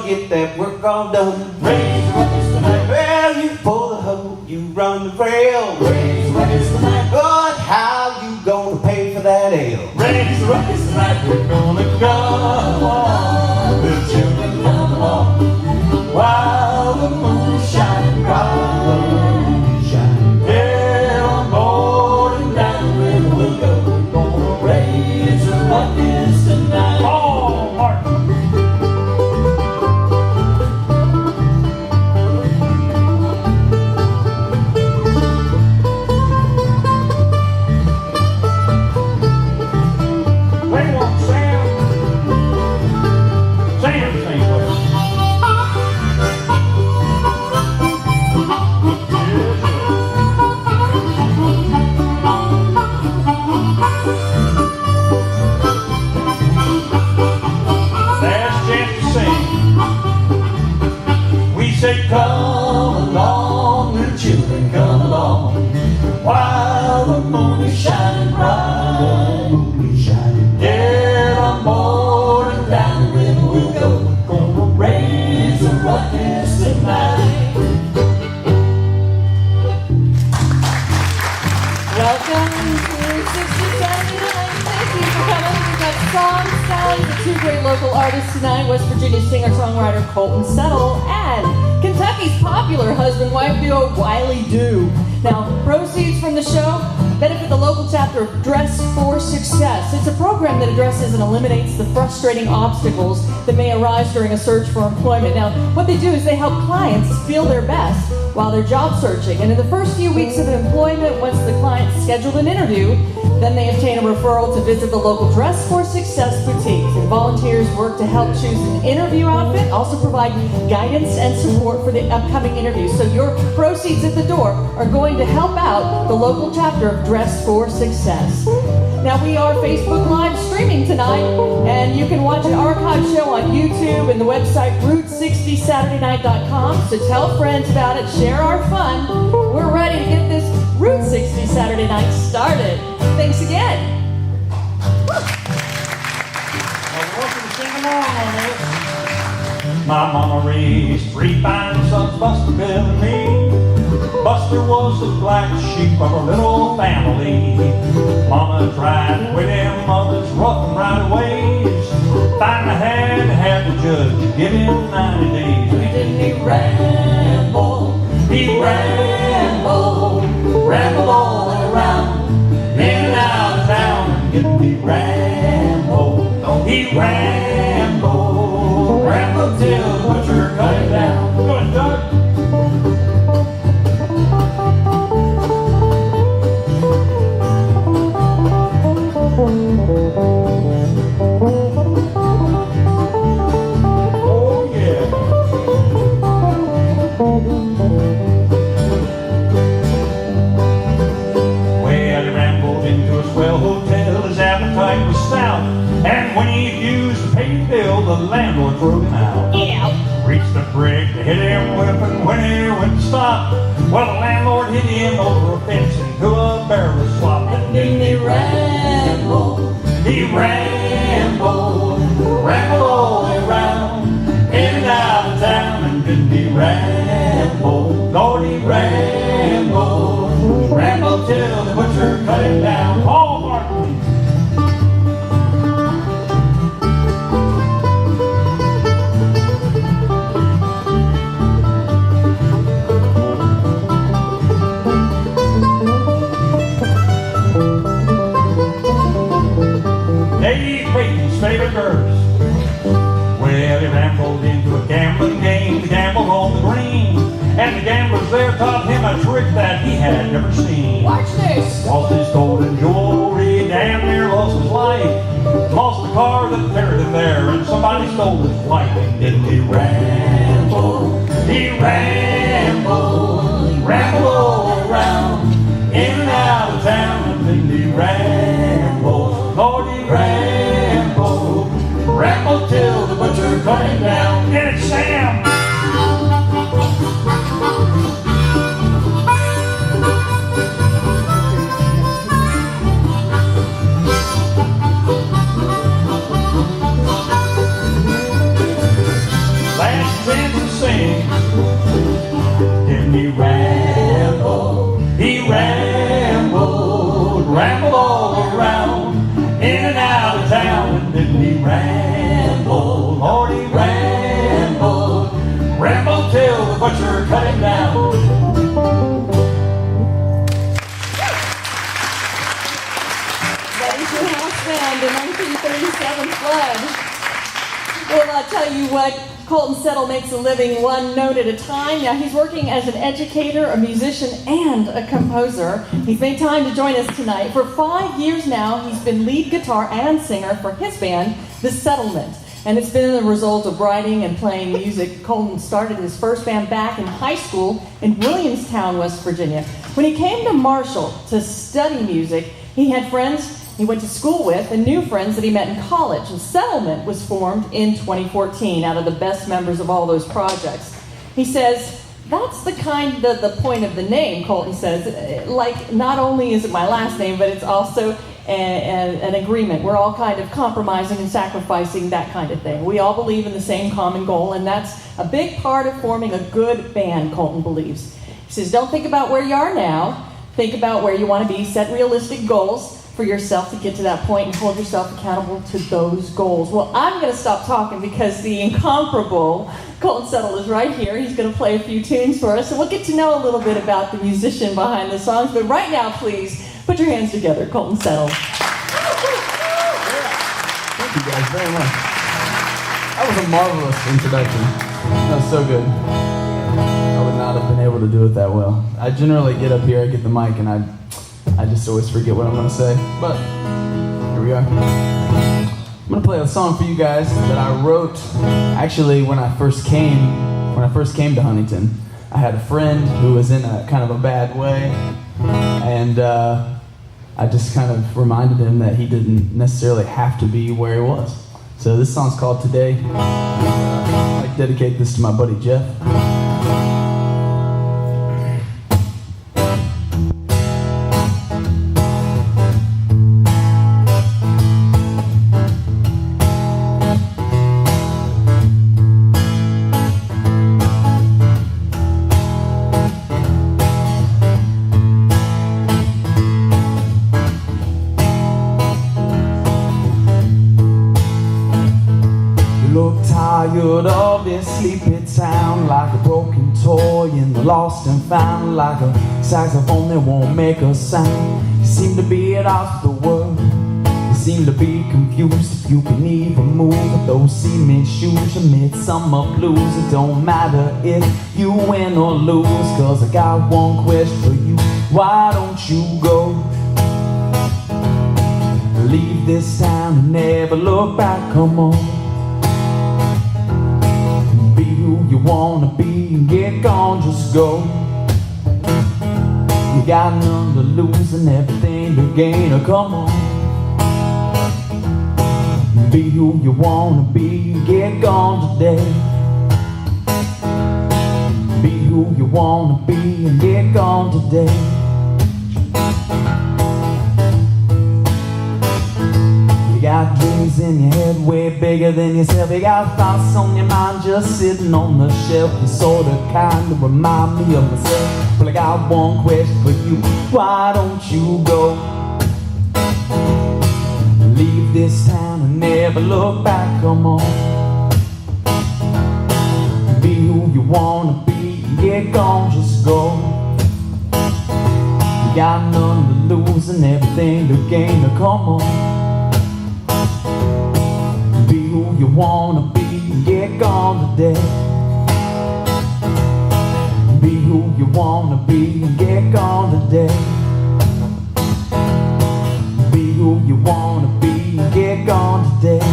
get that work all done. Raise the ruckus tonight. Well, you pull the hoe, you run the rail. Raise the ruckus tonight. But how you gonna pay for that ale? Raise the ruckus tonight. We're gonna go on. The children come along while the moon is shining bright. Yeah, I'm boarding down the river we'll go. We're gonna raise the ruckus tonight. Oh, Martin. Come along, little children, come along, while the moon is shining bright. Yeah, I'm boarding down the river we'll go. We're gonna raise the ruckus tonight. Welcome to 6079. Thank you for coming. We've got Song Salad, the two great local artists tonight, West Virginia singer-songwriter Colten Settle and Kentucky's popular husband-wife duo, Wiley Dew. Now, proceeds from the show benefit the local chapter of Dress for Success. It's a program that addresses and eliminates the frustrating obstacles that may arise during a search for employment. Now, what they do is they help clients feel their best while they're job searching. And in the first few weeks of employment, once the client scheduled an interview, then they obtain a referral to visit the local Dress for Success boutiques. And volunteers work to help choose an interview outfit, also provide guidance and support for the upcoming interview. So your proceeds at the door are going to help out the local chapter of Dress for Success. Now, we are Facebook Live streaming tonight, and you can watch an archive show on YouTube and the website Route60SaturdayNight.com. So tell friends about it, share our fun. We're ready to get this Route 60 Saturday Night started. Thanks again. My mama raised three fine sons, Buster, Bill, and me. Buster was the black sheep of our little family. Mama tried to quit him of his rough and right ways. Finally had to have the judge give him 90 days. And didn't he ramble? He rambled, rambled all around, in and out of town. And didn't he ramble? He rambled, rambled till the butcher cut him down. Go ahead, Doug. Oh yeah. Well, he rambled into a swell hotel. His appetite was stout, and when he used to pay his bill, the landlord threw him out. Yeah. Reached the brick to hit him with, and when he went to stop, well, the landlord hit him over a fence into a barrel of slop. And then he rambled. He rambled, rambled all around, in and out of town. And didn't he ramble? Lord, he rambled, rambled till the butcher cut him down. Paul Martin. Favorite verse. Well, he rambled into a gambling game to gamble on the green, and the gamblers there taught him a trick that he had never seen. Watch this. Lost his golden jewelry, damn near lost his life. Lost the car that carried him there, and somebody stole his wife. And didn't he ramble? He rambled, rambled all around, in and out of town. And didn't he ramble? Lord, he rambled, rambled till the butcher cut him down. Get it, Sam! Last he rambled. He rambled, rambled all around, in and out of town. And then he rambled, Lord, he rambled, rambled till the butcher cut him down. That is your house band, the 1937 flood. Well, I'll tell you what, Colten Settle makes a living one note at a time. Now, he's working as an educator, a musician, and a composer. He's made time to join us tonight. For 5 years now, he's been lead guitar and singer for his band, The Settlement. And it's been the result of writing and playing music. Colten started his first band back in high school in Williamstown, West Virginia. When he came to Marshall to study music, he had friends he went to school with and new friends that he met in college. And Settlement was formed in 2014 out of the best members of all those projects. He says, that's the point of the name, Colten says. Like, not only is it my last name, but it's also an agreement. We're all kind of compromising and sacrificing, that kind of thing. We all believe in the same common goal, and that's a big part of forming a good band, Colten believes. He says, don't think about where you are now. Think about where you want to be. Set realistic goals for yourself to get to that point and hold yourself accountable to those goals. Well, I'm going to stop talking because the incomparable Colten Settle is right here. He's going to play a few tunes for us, and we'll get to know a little bit about the musician behind the songs. But right now, please, put your hands together, Colten Settle. Thank you guys very much. That was a marvelous introduction. That was so good. I would not have been able to do it that well. I generally get up here, I get the mic, and I just always forget what I'm going to say. But here we are. I'm going to play a song for you guys that I wrote actually when I first came to Huntington. I had a friend who was in a kind of a bad way, and I just kind of reminded him that he didn't necessarily have to be where he was. So this song's called Today. I'd like to dedicate this to my buddy Jeff. Tired of this sleepy town, like a broken toy in the lost and found, like a saxophone that won't make a sound. You seem to be at odds with the world. You seem to be confused if you can even move with those cement shoes amid summer blues. It don't matter if you win or lose, cause I got one question for you. Why don't you go? Leave this town and never look back, come on. Be who you wanna be and get gone, just go. You got none to lose and everything to gain, oh come on. Be who you wanna be and get gone today. Be who you wanna be and get gone today. You got dreams in your head way bigger than yourself. You got thoughts on your mind just sitting on the shelf. You sorta kinda remind me of myself. But I got one question for you. Why don't you go? Leave this town and never look back, come on. Be who you wanna be and get gone, just go. You got none to lose and everything to gain, oh come on. Be who you wanna be and get gone today. Be who you wanna be and get gone today. Be who you wanna be and get gone today.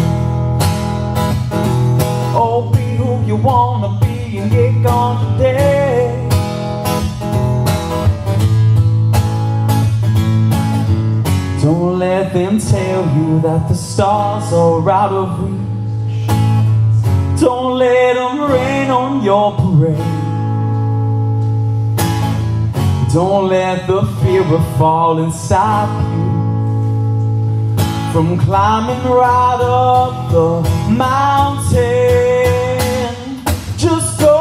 Oh, be who you wanna be and get gone today. Don't let them tell you that the stars are out of reach. Don't let them rain on your parade. Don't let the fear of falling stop you from climbing right up the mountain. Just go,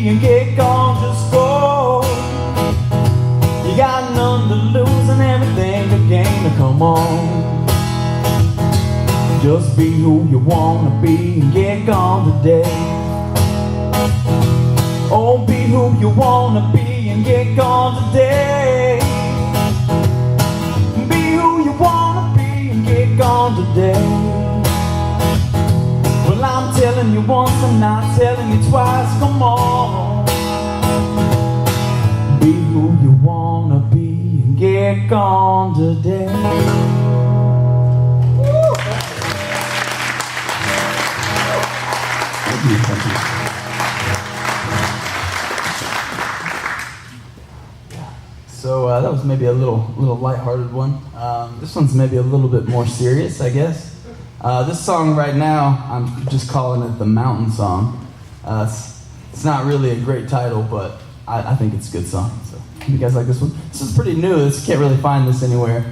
be and get gone, just go. You got none to lose and everything to gain, to come on. Just be who you wanna be and get gone today. Oh, be who you wanna be and get gone today. Be who you wanna be and get gone today. Well, I'm telling you once, I'm not telling you twice, come on. Be who you wanna be and get gone today. Thank you. So that was maybe a little lighthearted one. This one's maybe a little bit more serious, I guess. This song right now, I'm just calling it the Mountain Song. It's not really a great title, but I think it's a good song. So you guys like this one? This is pretty new. This can't really find this anywhere.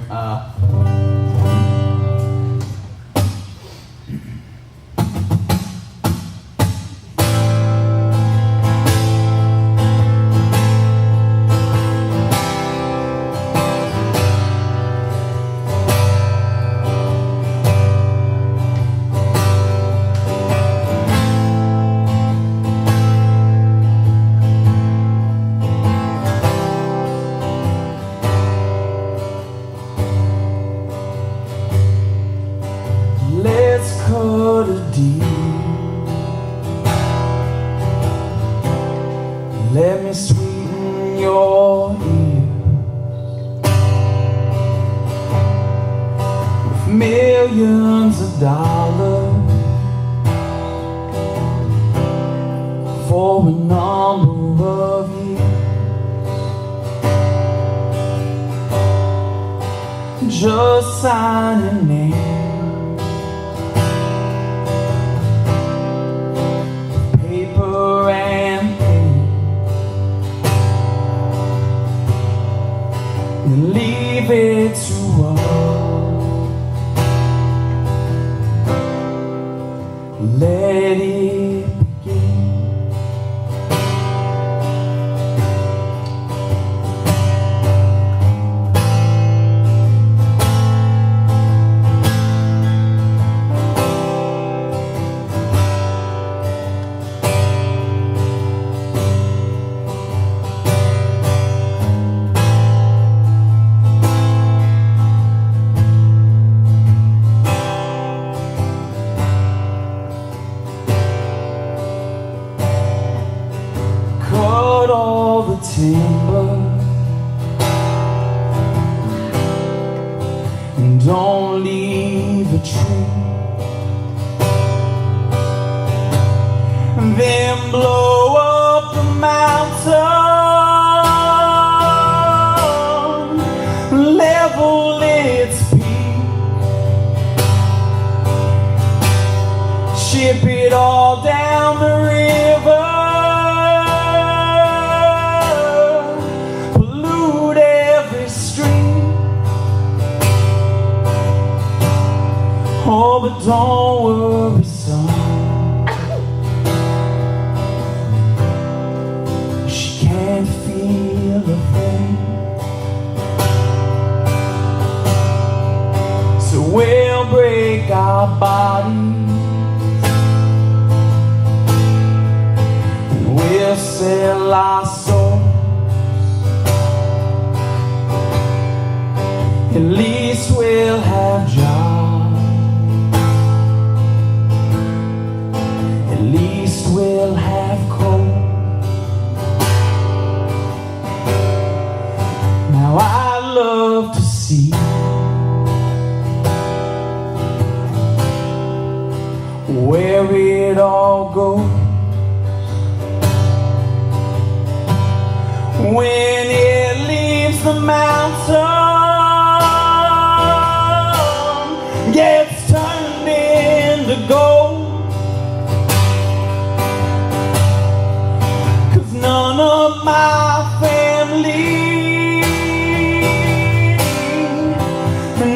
Cut a deal. Let me sweeten your ears with millions of dollars for a number of years. Just sign your name. And leave it to us. Let it begin. All the timber and don't leave a tree, and then blow up the mountain, level its peak, ship it all down the river. Oh, but don't worry, son. She can't feel a thing. So we'll break our bodies and we'll sell our souls. At least we'll have jobs. At least we'll have coal. Now I love to see where it all goes when it leaves the mountain, gets turned into gold. None of my family,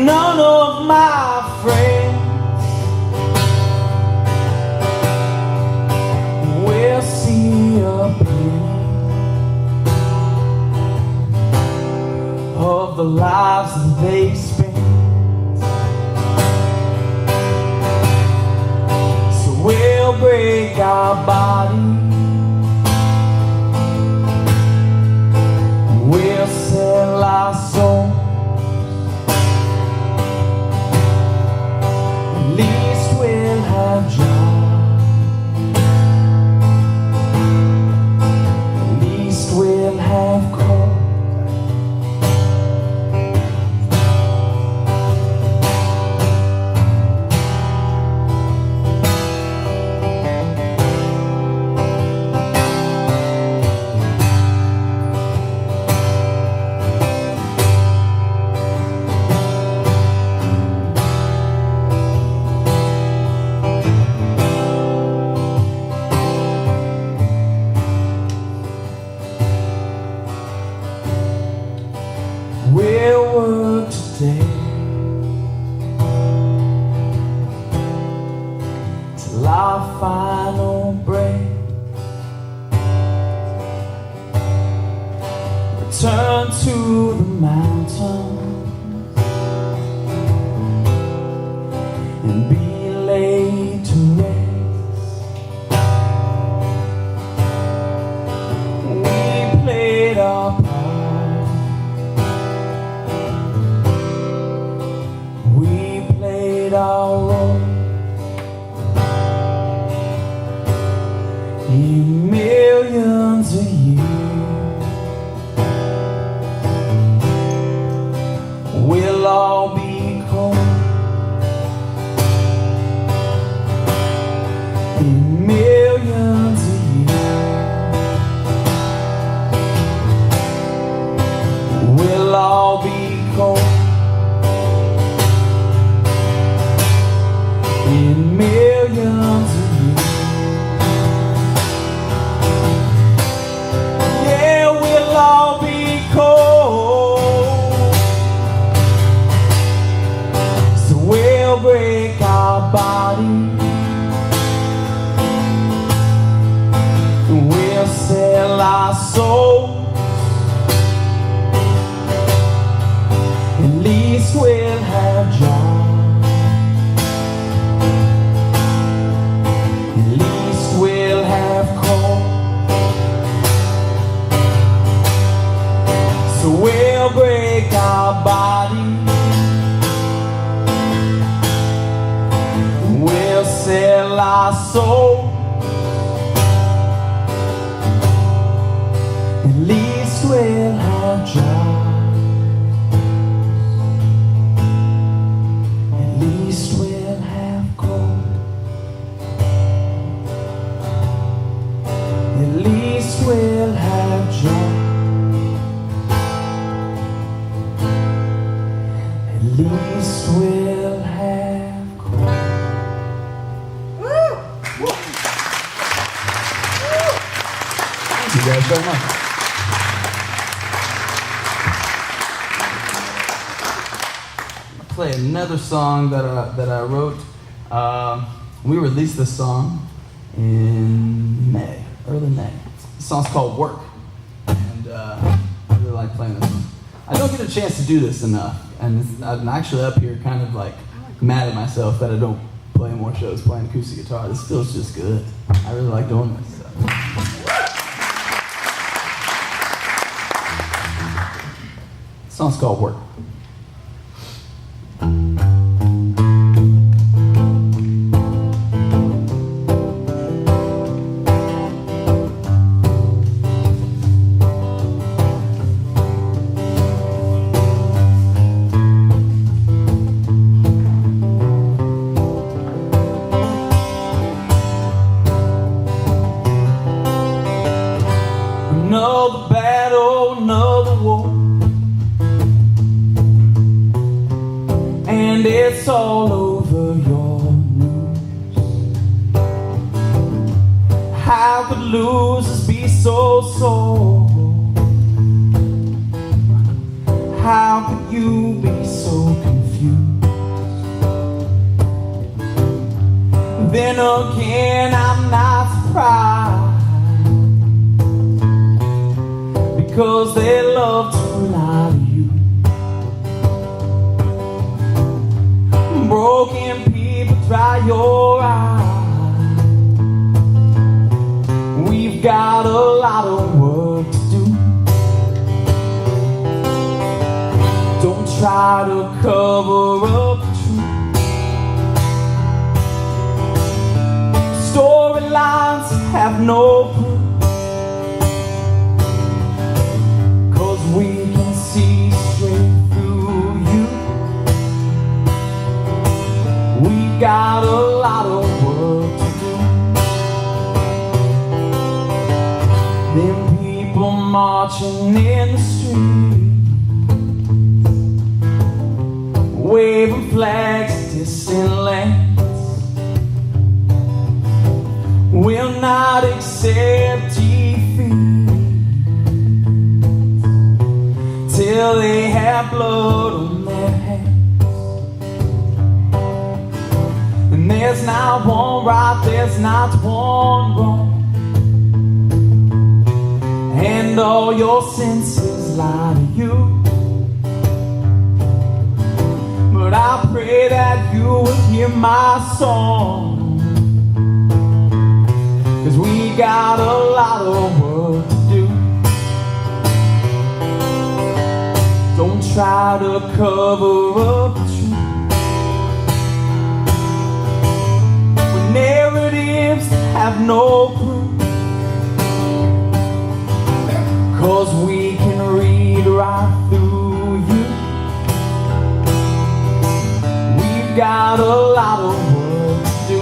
none of my friends will see a pin lives that they spent. So we'll break our bodies, we'll sell our souls. At least we'll have jobs, at least we'll have clothes. We'll work today till our final break. Return to the mountains and be laid to rest. We played our part, our role in millions of years. We'll all be cold in millions of years. We'll all be cold in millions of years. Yeah, we'll all be cold. So we'll break our bodies, and we'll sell our souls. At least we'll have jobs, we'll have cold. So we'll break our bodies, we'll sell our soul. At least we'll have jobs, at least we'll have cold. At least we'll have joy. At least we'll have cold. Thank you guys very much. I'll play another song that I wrote. We released this song in May. Early May. The song's called Work, and I really like playing this one. I don't get a chance to do this enough, and I'm actually up here kind of like mad at myself that I don't play more shows playing acoustic guitar. This feels just good. I really like doing this. The song's called Work. Another battle, another war, and it's all over your news. How could losers be so sore? How could you be so confused? Then again, I'm not surprised, because they love to lie to you. dry your eyes. We've got a lot of work to do. Don't try to cover up the truth. Storylines have no proof, 'cause we can see straight through you. We got a lot of work to do. Them people marching in the street, waving flags to distant lands, will not accept defeat till they have blood on their hands. And there's not one right, there's not one wrong, and all your senses lie to you. But I pray that you will hear my song, 'cause we got a lot of work to do. Don't try to cover up the truth. When narratives have no proof, 'cause we can read right through you. We've got a lot of work to do.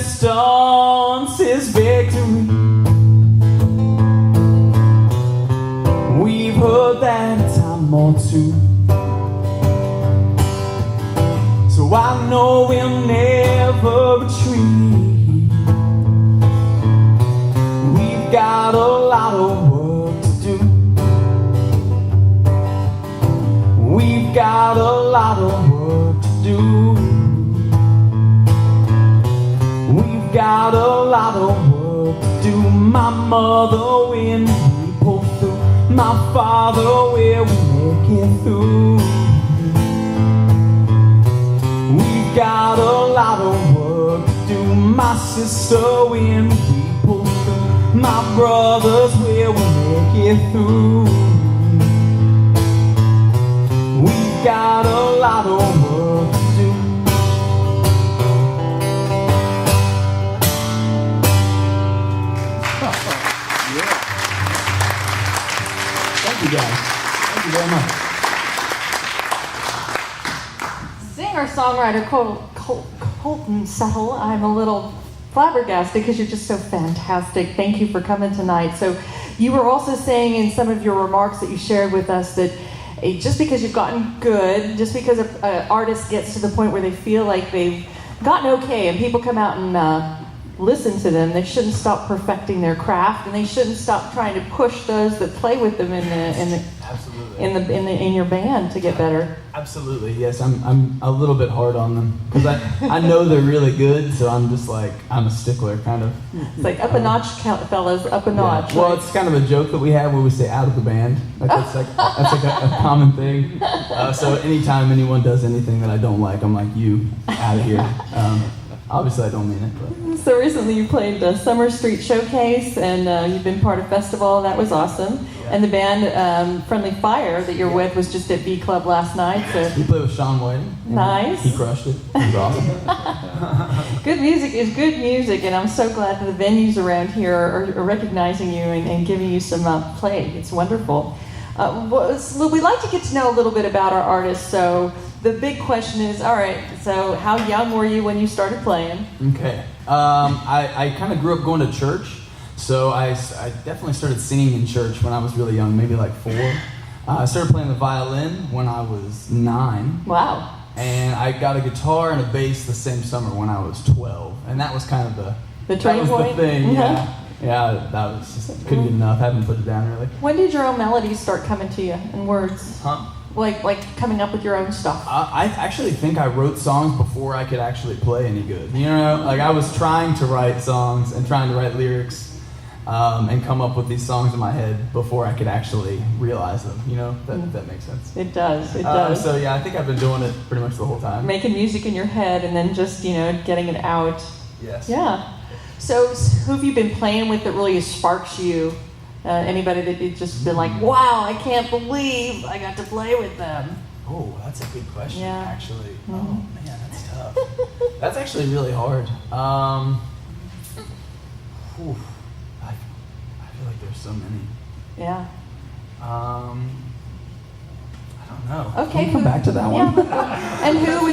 Resistance is victory. We've heard that a time or two, so I know we'll never retreat. We've got a lot of work to do. We've got a lot of work to do. We've got a lot of work to do. My mother, when we pull through. My father, where we make it through. We've got a lot of work to do. My sister, when we pull through. My brothers, where we make it through. We've got a lot of work to do. Thank you guys. Thank you very much. Singer-songwriter Colten Settle, I'm a little flabbergasted because you're just so fantastic. Thank you for coming tonight. So you were also saying in some of your remarks that you shared with us that just because you've gotten good, just because an artist gets to the point where they feel like they've gotten okay and people come out and listen to them, they shouldn't stop perfecting their craft, and they shouldn't stop trying to push those that play with them in your band to get better. Absolutely, yes. I'm a little bit hard on them because I know they're really good, so I'm just like, I'm a stickler kind of. It's like up a notch, fellas, up a notch. Yeah. Well, it's kind of a joke that we have where we say out of the band. That's like a common thing. So anytime anyone does anything that I don't like, I'm like, you out of here. Obviously, I don't mean it. But. So recently you played the Summer Street Showcase, and you've been part of festival. That was awesome. Yeah. And the band Friendly Fire that you're with was just at B Club last night. So you played with Sean Whiting. Nice. He crushed it. It was awesome. Good music is good music, and I'm so glad that the venues around here are recognizing you and giving you some play. It's wonderful. We'd like to get to know a little bit about our artists. So the big question is, all right, so how young were you when you started playing? Okay. I kind of grew up going to church, so I definitely started singing in church when I was really young, maybe like 4. I started playing the violin when I was 9. Wow. and I got a guitar and a bass the same summer when I was 12, and that was kind of The turning point? the thing, Mhm. yeah. Yeah, that was just, couldn't get enough, haven't put it down really. When did your own melodies start coming to you and words? Huh? Like coming up with your own stuff? I actually think I wrote songs before I could actually play any good. You know, like I was trying to write songs and trying to write lyrics and come up with these songs in my head before I could actually realize them. You know, that makes sense. It does, it does. So yeah, I think I've been doing it pretty much the whole time. Making music in your head and then just, getting it out. Yes. Yeah. So who have you been playing with that really sparks you? Anybody that you've just been like, wow, I can't believe I got to play with them? Oh, that's a good question, Yeah. actually. Mhm. Oh, man, that's tough. That's actually really hard. Whew, I feel like there's so many. Yeah. I don't know. Okay. Can we come back to that one? Yeah. And who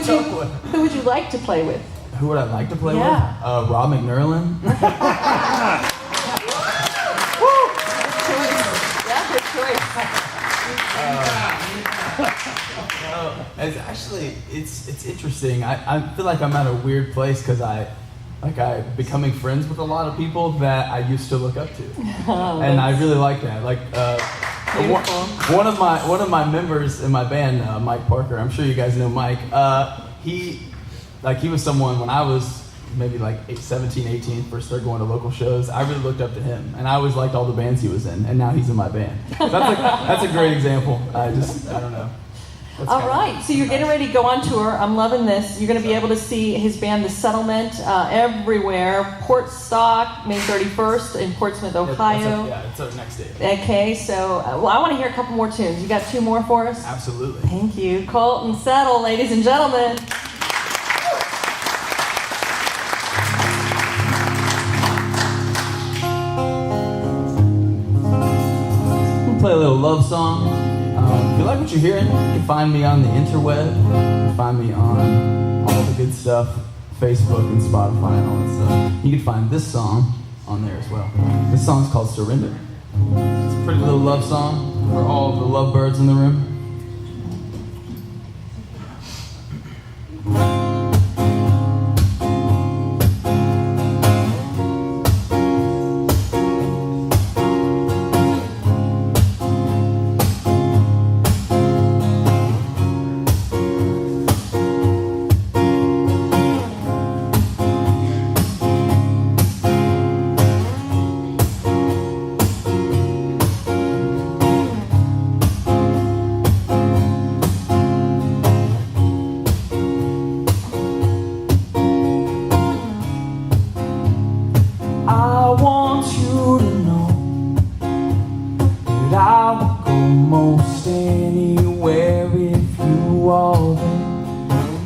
would you like to play with? Who would I like to play Yeah. with? Rob McNurlin. Yeah, good choice. It's actually, it's interesting. I feel like I'm at a weird place because I'm becoming friends with a lot of people that I used to look up to, and I really like that. Like one of my members in my band, Mike Parker. I'm sure you guys know Mike. He was someone when I was maybe 17, 18, first started going to local shows. I really looked up to him, and I always liked all the bands he was in, and now he's in my band. That's a great example. I don't know. All right, so you're getting ready to go on tour. I'm loving this. You're going to be able to see his band, The Settlement, everywhere. Port Stock, May 31st in Portsmouth, Ohio. It's our next day. Okay, so I want to hear a couple more tunes. You got 2 more for us? Absolutely. Thank you. Colten Settle, ladies and gentlemen. Play a little love song. If you like what you're hearing, you can find me on the interweb. You can find me on all the good stuff, Facebook and Spotify and all that stuff. You can find this song on there as well. This song's called Surrender. It's a pretty little love song for all the lovebirds in the room.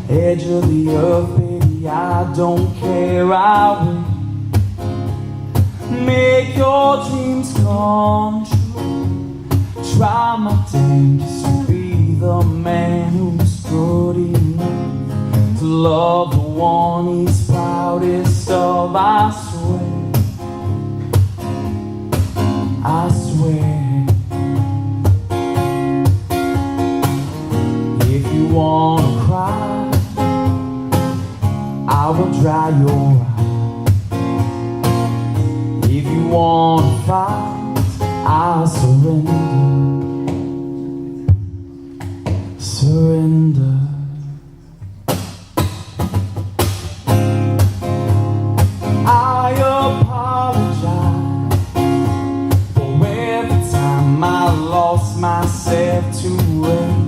Edge of the earth, baby, I don't care, I will make your dreams come true. Try my damnedest to be the man who's good enough to love the one he's proudest of, I swear, I swear. If you wanna cry, I will dry your eyes. If you want to fight, I'll surrender. Surrender. I apologize for every time I lost myself to rain.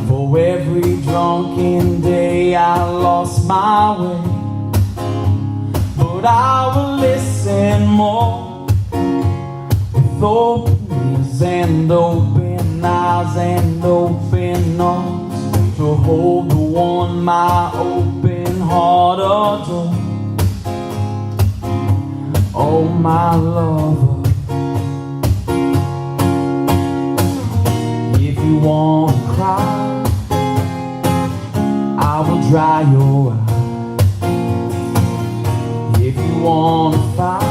For every drunken day I lost my way, but I will listen more with open ears and open eyes and open arms to hold the one my open heart adores. Oh, my lover, if you want to cry, I will dry your eyes. If you want to fight,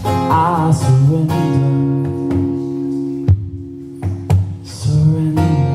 I surrender. Surrender.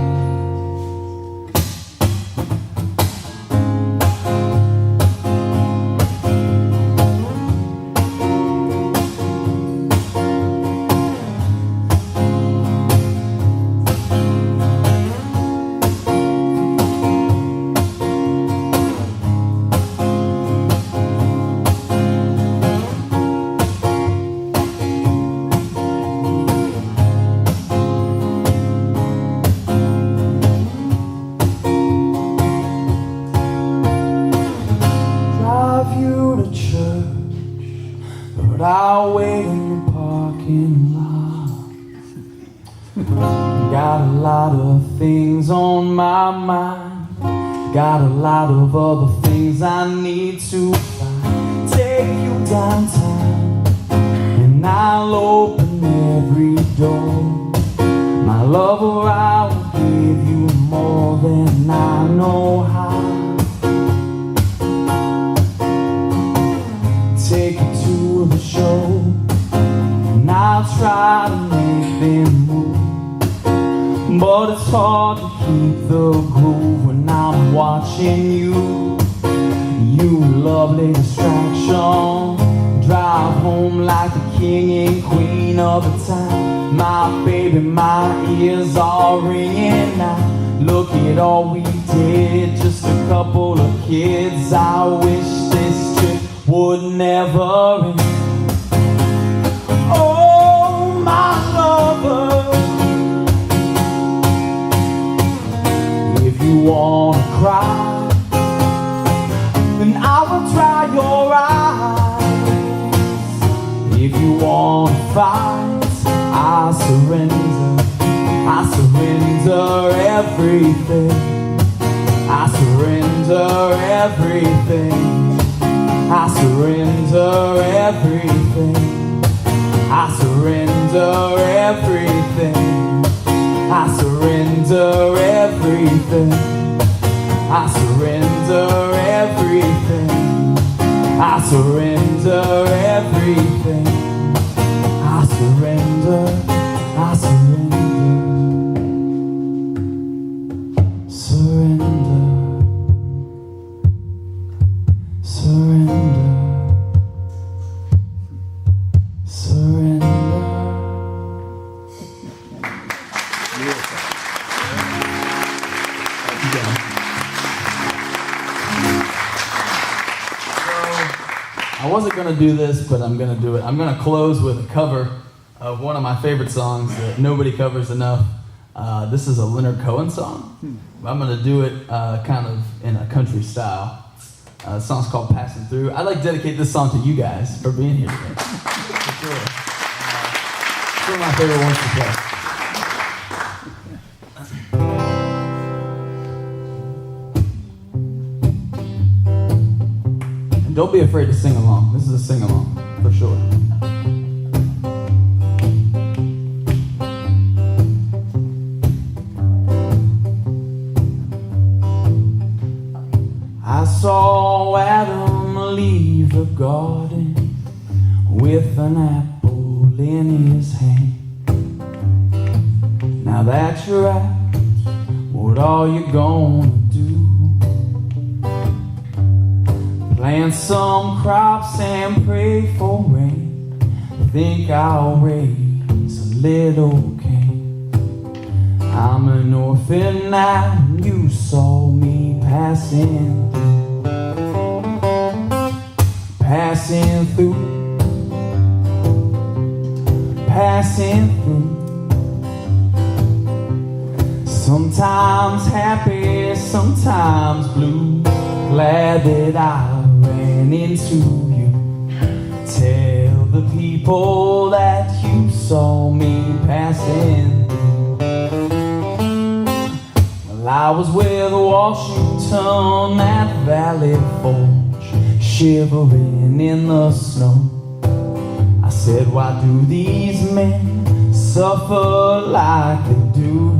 mind. Got a lot of other things I need to find. Take you downtown and I'll open every door. My lover, I will give you more than I know how. Take you to the show and I'll try to make them move. But it's hard to keep the groove when I'm watching you. You lovely distraction. Drive home like the king and queen of the town. My baby, my ears are ringing now. Look at all we did, just a couple of kids. I wish this trip would never end. Oh, my lover, if you wanna cry, then I will dry your eyes. If you wanna fight, I surrender. I surrender everything. I surrender everything. I surrender everything. I surrender everything. I surrender everything. I surrender everything. I surrender everything. I surrender. I surrender. Surrender. Surrender. Surrender. I wasn't going to do this, but I'm going to do it. I'm going to close with a cover of one of my favorite songs that nobody covers enough. This is a Leonard Cohen song. I'm going to do it kind of in a country style. The song's called Passing Through. I'd like to dedicate this song to you guys for being here today. For sure. It's one of my favorite ones to play. And don't be afraid to sing along. This is a sing along, for sure. I saw Adam leave the garden with an apple in his hand. Now that you're out, what are you gonna do? Plant some crops and pray for rain. Think I'll raise a little cane. I'm an orphan now, and you saw me passing through. Passing through, passing through. Sometimes happy, sometimes blue. Glad that I ran into you. Tell the people that you saw me passing through. Well, I was with Washington at Valley Forge, shivering in the snow. I said, why do these men suffer like they do?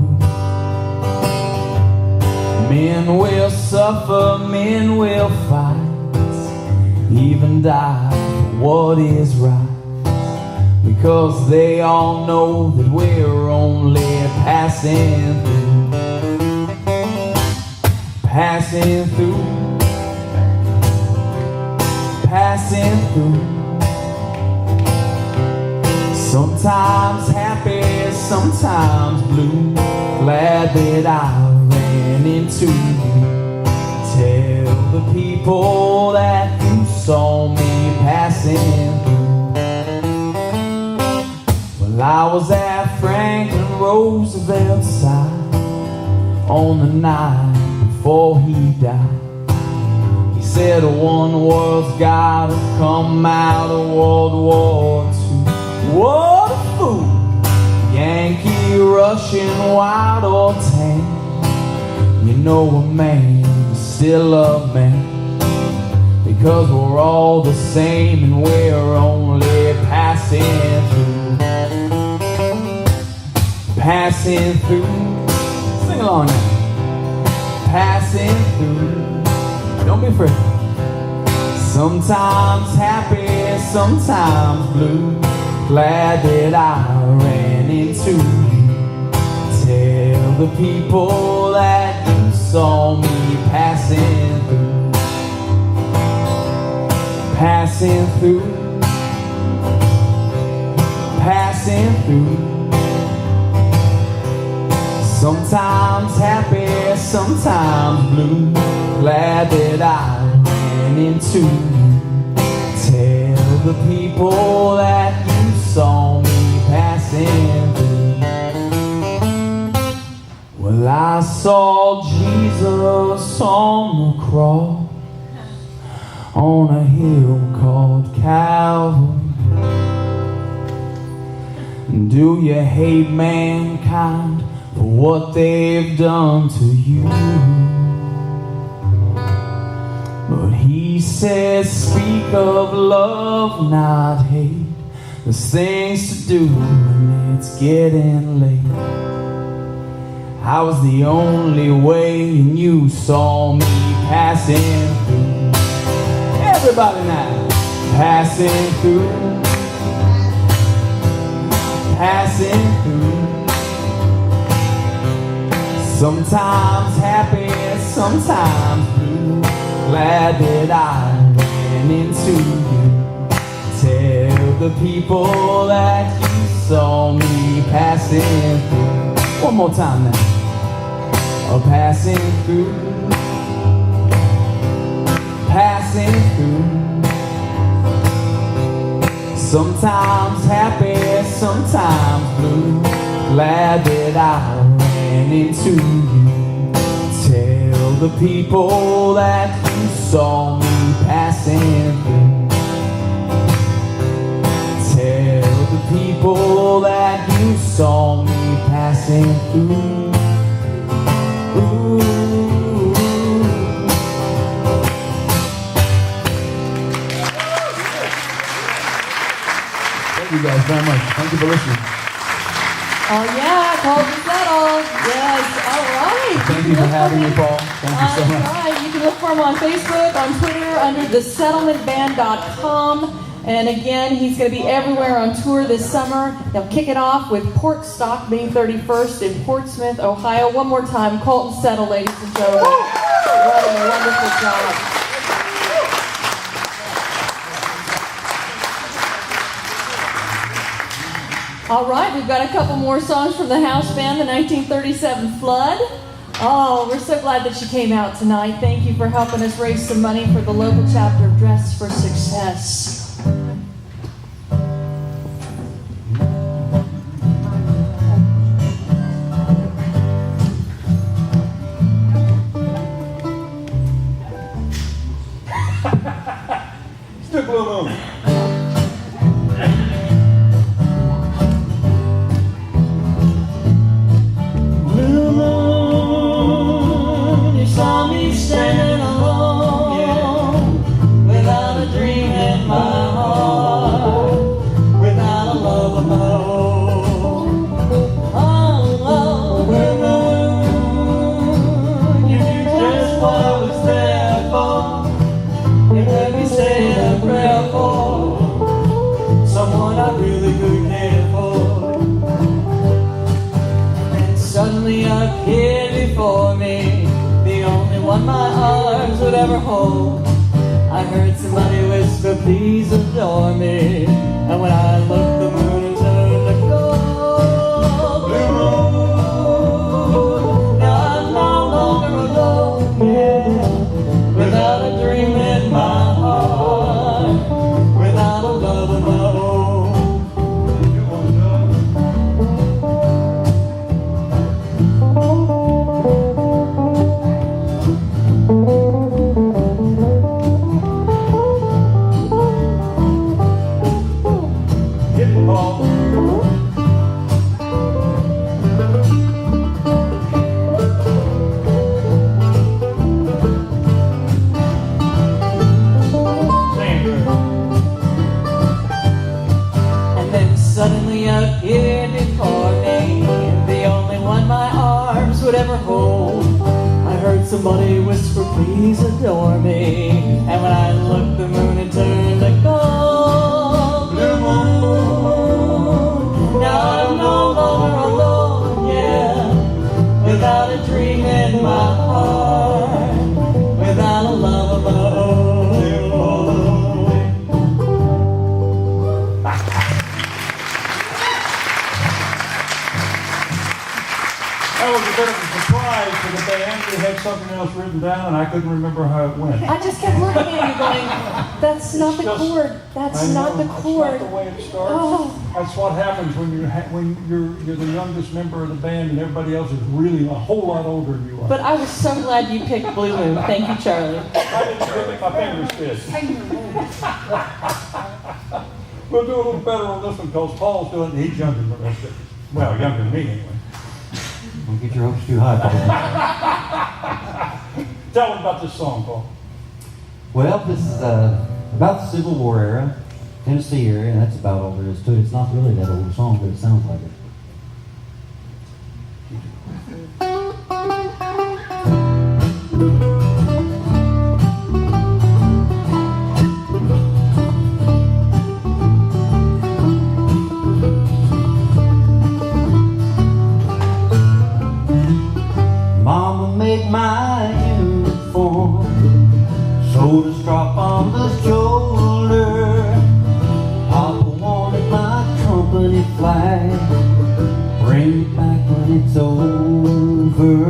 Men will suffer, men will fight, even die for what is right, because they all know that we're only passing through. Passing through. Passing through. Sometimes happy, sometimes blue. Glad that I ran into you. Tell the people that you saw me passing through. Well, I was at Franklin Roosevelt's side on the night before he died. He said one world's gotta come out of World War II. What a fool! Yankee, Russian, white or tan. You know a man is still a man, because we're all the same and we're only passing through. Passing through. Sing along now. Passing through. Don't be afraid. Sometimes happy, sometimes blue. Glad that I ran into you. Tell the people that you saw me passing through. Passing through. Passing through. Sometimes happy, sometimes blue. Glad that I ran into you. Tell the people that you saw me passing through. Well, I saw Jesus on the cross, on a hill called Calvary. Do you hate mankind for what they've done to you? But he says, speak of love, not hate. There's things to do when it's getting late. I was the only way and you saw me passing through. Everybody now. Passing through. Passing through. Sometimes happy, sometimes blue. Glad that I ran into you. Tell the people that you saw me passing through. One more time now. Passing through. Passing through. Sometimes happy, sometimes blue. Glad that I ran into you. Tell the people that you saw me passing through. Tell the people that you saw me passing through. Ooh. Thank you guys very much. Thank you for listening. Oh yeah, Colten Settle. Yes, all right. Thank you for having me, Paul. Thank you so much. All right, you can look for him on Facebook, on Twitter, under thesettlementband.com. And again, he's going to be everywhere on tour this summer. He'll kick it off with Pork Stock May 31st in Portsmouth, Ohio. One more time, Colten Settle, ladies and gentlemen. What a wonderful job. All right, we've got a couple more songs from the house band, the 1937 Flood. Oh, we're so glad that you came out tonight. Thank you for helping us raise some money for the local chapter of Dress for Success. Stick blue moon. Blue moon, you saw me standing alone, without a dream in my heart, without a love of my own. Oh, blue moon, you knew just what I was there for. You heard me say a prayer for someone I really could care for. Suddenly appeared before me, the only one my arms would ever hold. I heard somebody whisper, please adore me. And when I looked, the moon turned to gold. Blue moon, now I'm no longer alone, yeah. Without a dream in my heart, without a love of my own. Hit it. somebody whisper, please adore me. And when I looked, the moon had turned to gold. Blue moon, now I'm no longer alone, yeah. Without a dream in my heart, without a love of my own. That was a bit of a surprise to the band. They had something else written down, and I couldn't remember how it went. I just kept looking at you going, that's not the chord. That's not the chord. That's not the way it starts. Oh. That's what happens when you're the youngest member of the band, and everybody else is really a whole lot older than you are. But I was so glad you picked Blue Moon. Thank you, Charlie. I didn't pick it, my fingers did. We'll do a little better on this one because Paul's doing it. He's younger than the rest of us. Well, younger than me anyway. Don't get your hopes too high, Paul. Tell them about this song, Paul. Well, this is about the Civil War era, Tennessee area, and that's about all there is to it. It's not really that old a song, but it sounds like it. Mama made my uniform, sewed a strap on the shoulder. Papa wanted my company flag, bring it back when it's over.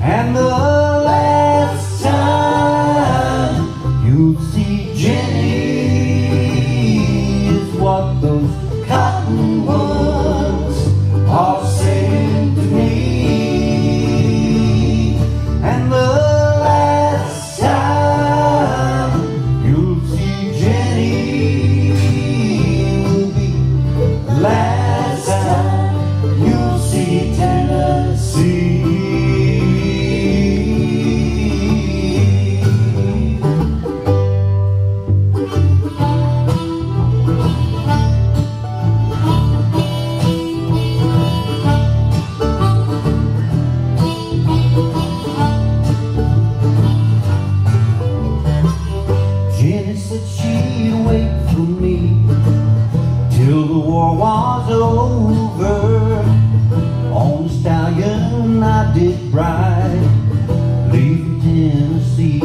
And the last time you'll see Jenny is what those cottonwoods are saying to me. And the last time you'll see Jenny will be the last time you'll see Tennessee. Jenny said she'd wait for me till the war was over. On the stallion I did ride, leaving Tennessee.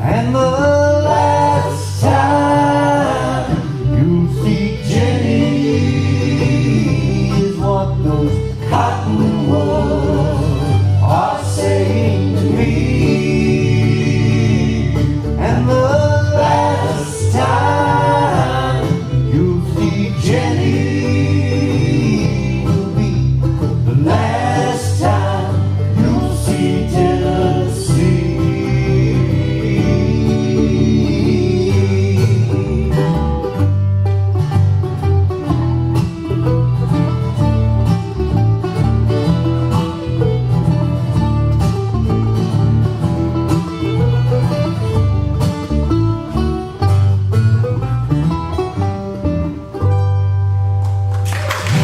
And the last time you'll see Jenny is what those cottonwoods are saying to me. And the last time you'll see Jenny will be the last time you'll see Tennessee.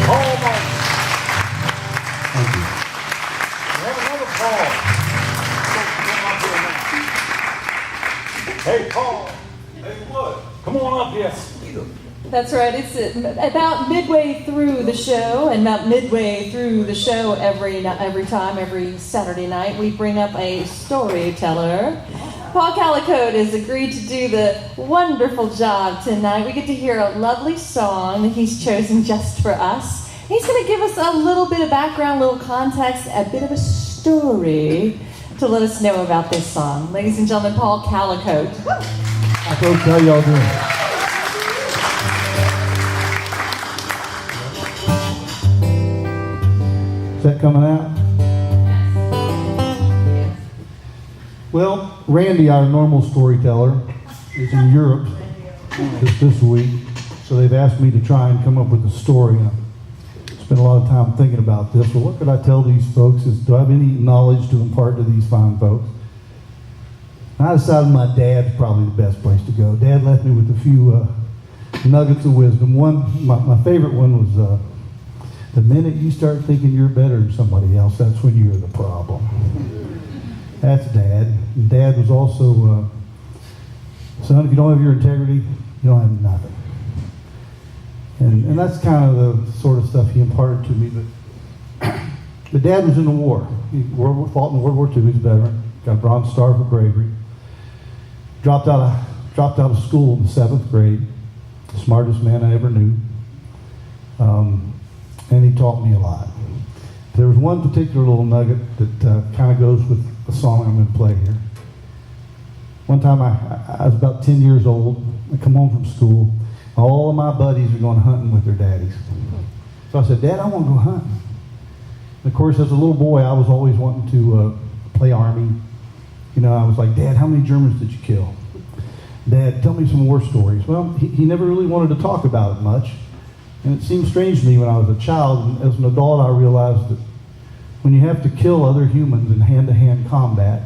Paul Martin. We have another Paul. Hey, Paul. Hey, what? Come on up here. That's right. It's about midway through the show, and about midway through the show every Saturday night, we bring up a storyteller. Paul Callicoat has agreed to do the wonderful job tonight. We get to hear a lovely song that he's chosen just for us. He's going to give us a little bit of background, a little context, a bit of a story to let us know about this song. Ladies and gentlemen, Paul Callicoat. Hi folks, how y'all doing? Is that coming out? Well, Randy, our normal storyteller, is in Europe this week, so they've asked me to try and come up with a story. I spent a lot of time thinking about this. Well, what could I tell these folks? Do I have any knowledge to impart to these fine folks? And I decided my dad's probably the best place to go. Dad left me with a few nuggets of wisdom. One, my favorite one was The minute you start thinking you're better than somebody else, that's when you're the problem. That's Dad. And Dad was also, son, if you don't have your integrity, you don't have nothing. And that's kind of the sort of stuff he imparted to me. But Dad was in the war. He fought in World War II. He's a veteran. Got a Bronze Star for bravery. Dropped out of school in the 7th grade. The smartest man I ever knew. And he taught me a lot. There was one particular little nugget that kind of goes with the song I'm going to play here. One time I was about 10 years old. I come home from school. All of my buddies are going hunting with their daddies. So I said, Dad, I want to go hunting. And of course, as a little boy, I was always wanting to play Army. You know, I was like, Dad, how many Germans did you kill? Dad, tell me some war stories. Well, he never really wanted to talk about it much. And it seemed strange to me when I was a child. And as an adult, I realized that when you have to kill other humans in hand-to-hand combat,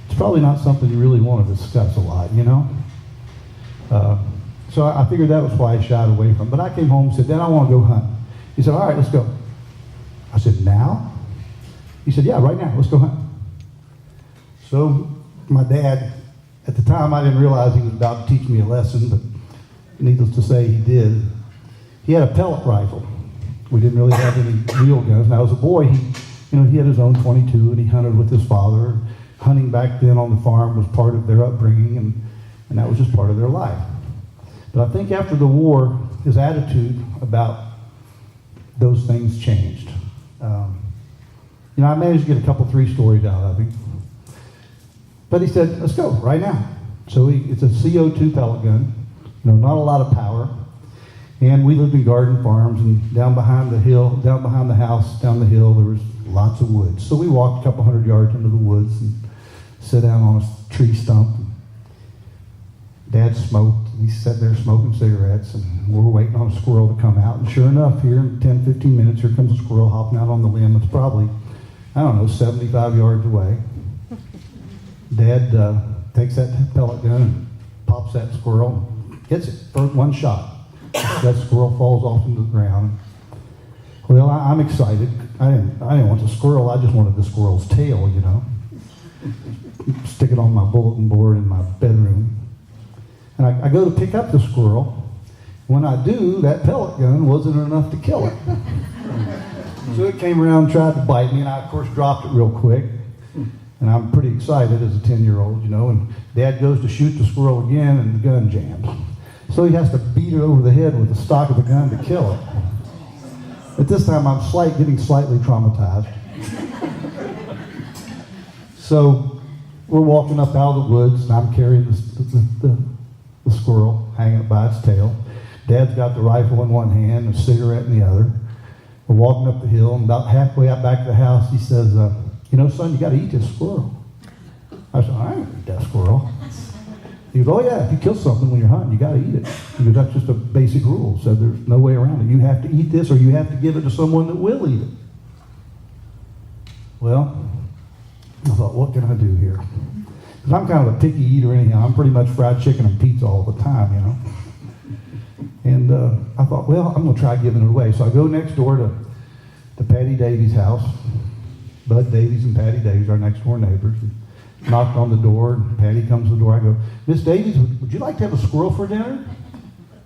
it's probably not something you really want to discuss a lot, you know? So I figured that was why I shied away from it. But I came home and said, Dad, I want to go hunt. He said, all right, let's go. I said, now? He said, yeah, right now, let's go hunt. So my dad, at the time, I didn't realize he was about to teach me a lesson, but needless to say, he did. He had a pellet rifle. We didn't really have any real guns. Now, as a boy, he had his own .22, and he hunted with his father. Hunting back then on the farm was part of their upbringing, and that was just part of their life. But I think after the war, his attitude about those things changed. I managed to get a couple, 3 stories out of him. But he said, let's go, right now. So it's a CO2 pellet gun, not a lot of power. And we lived in garden farms, and down behind the house, down the hill, there was lots of woods. So we walked a couple 100 yards into the woods and sat down on a tree stump. Dad smoked, and he sat there smoking cigarettes, and we were waiting on a squirrel to come out. And sure enough, here in 10, 15 minutes, here comes a squirrel hopping out on the limb. It's probably, 75 yards away. Dad takes that pellet gun and pops that squirrel, hits it for one shot. That squirrel falls off into the ground. Well, I'm excited. I didn't want the squirrel. I just wanted the squirrel's tail, Stick it on my bulletin board in my bedroom. And I go to pick up the squirrel. When I do, that pellet gun wasn't enough to kill it. So it came around, tried to bite me, and I, of course, dropped it real quick. And I'm pretty excited as a 10-year-old, and Dad goes to shoot the squirrel again, and the gun jams. So he has to beat it over the head with the stock of the gun to kill it. At this time, I'm getting slightly traumatized. So we're walking up out of the woods, and I'm carrying the squirrel, hanging it by its tail. Dad's got the rifle in one hand and a cigarette in the other. We're walking up the hill, and about halfway out back to the house, he says, son, you got to eat this squirrel. I said, I ain't eat that squirrel. He goes, oh yeah, if you kill something when you're hunting, you got to eat it. He goes, that's just a basic rule. So there's no way around it. You have to eat this, or you have to give it to someone that will eat it. Well, I thought, what can I do here? Because I'm kind of a picky eater anyhow. I'm pretty much fried chicken and pizza all the time, And I thought, well, I'm going to try giving it away. So I go next door to Patty Davies' house. Bud Davies and Patty Davies, our next door neighbors. And knocked on the door, and Patty comes to the door. I go, Miss Davies, would you like to have a squirrel for dinner?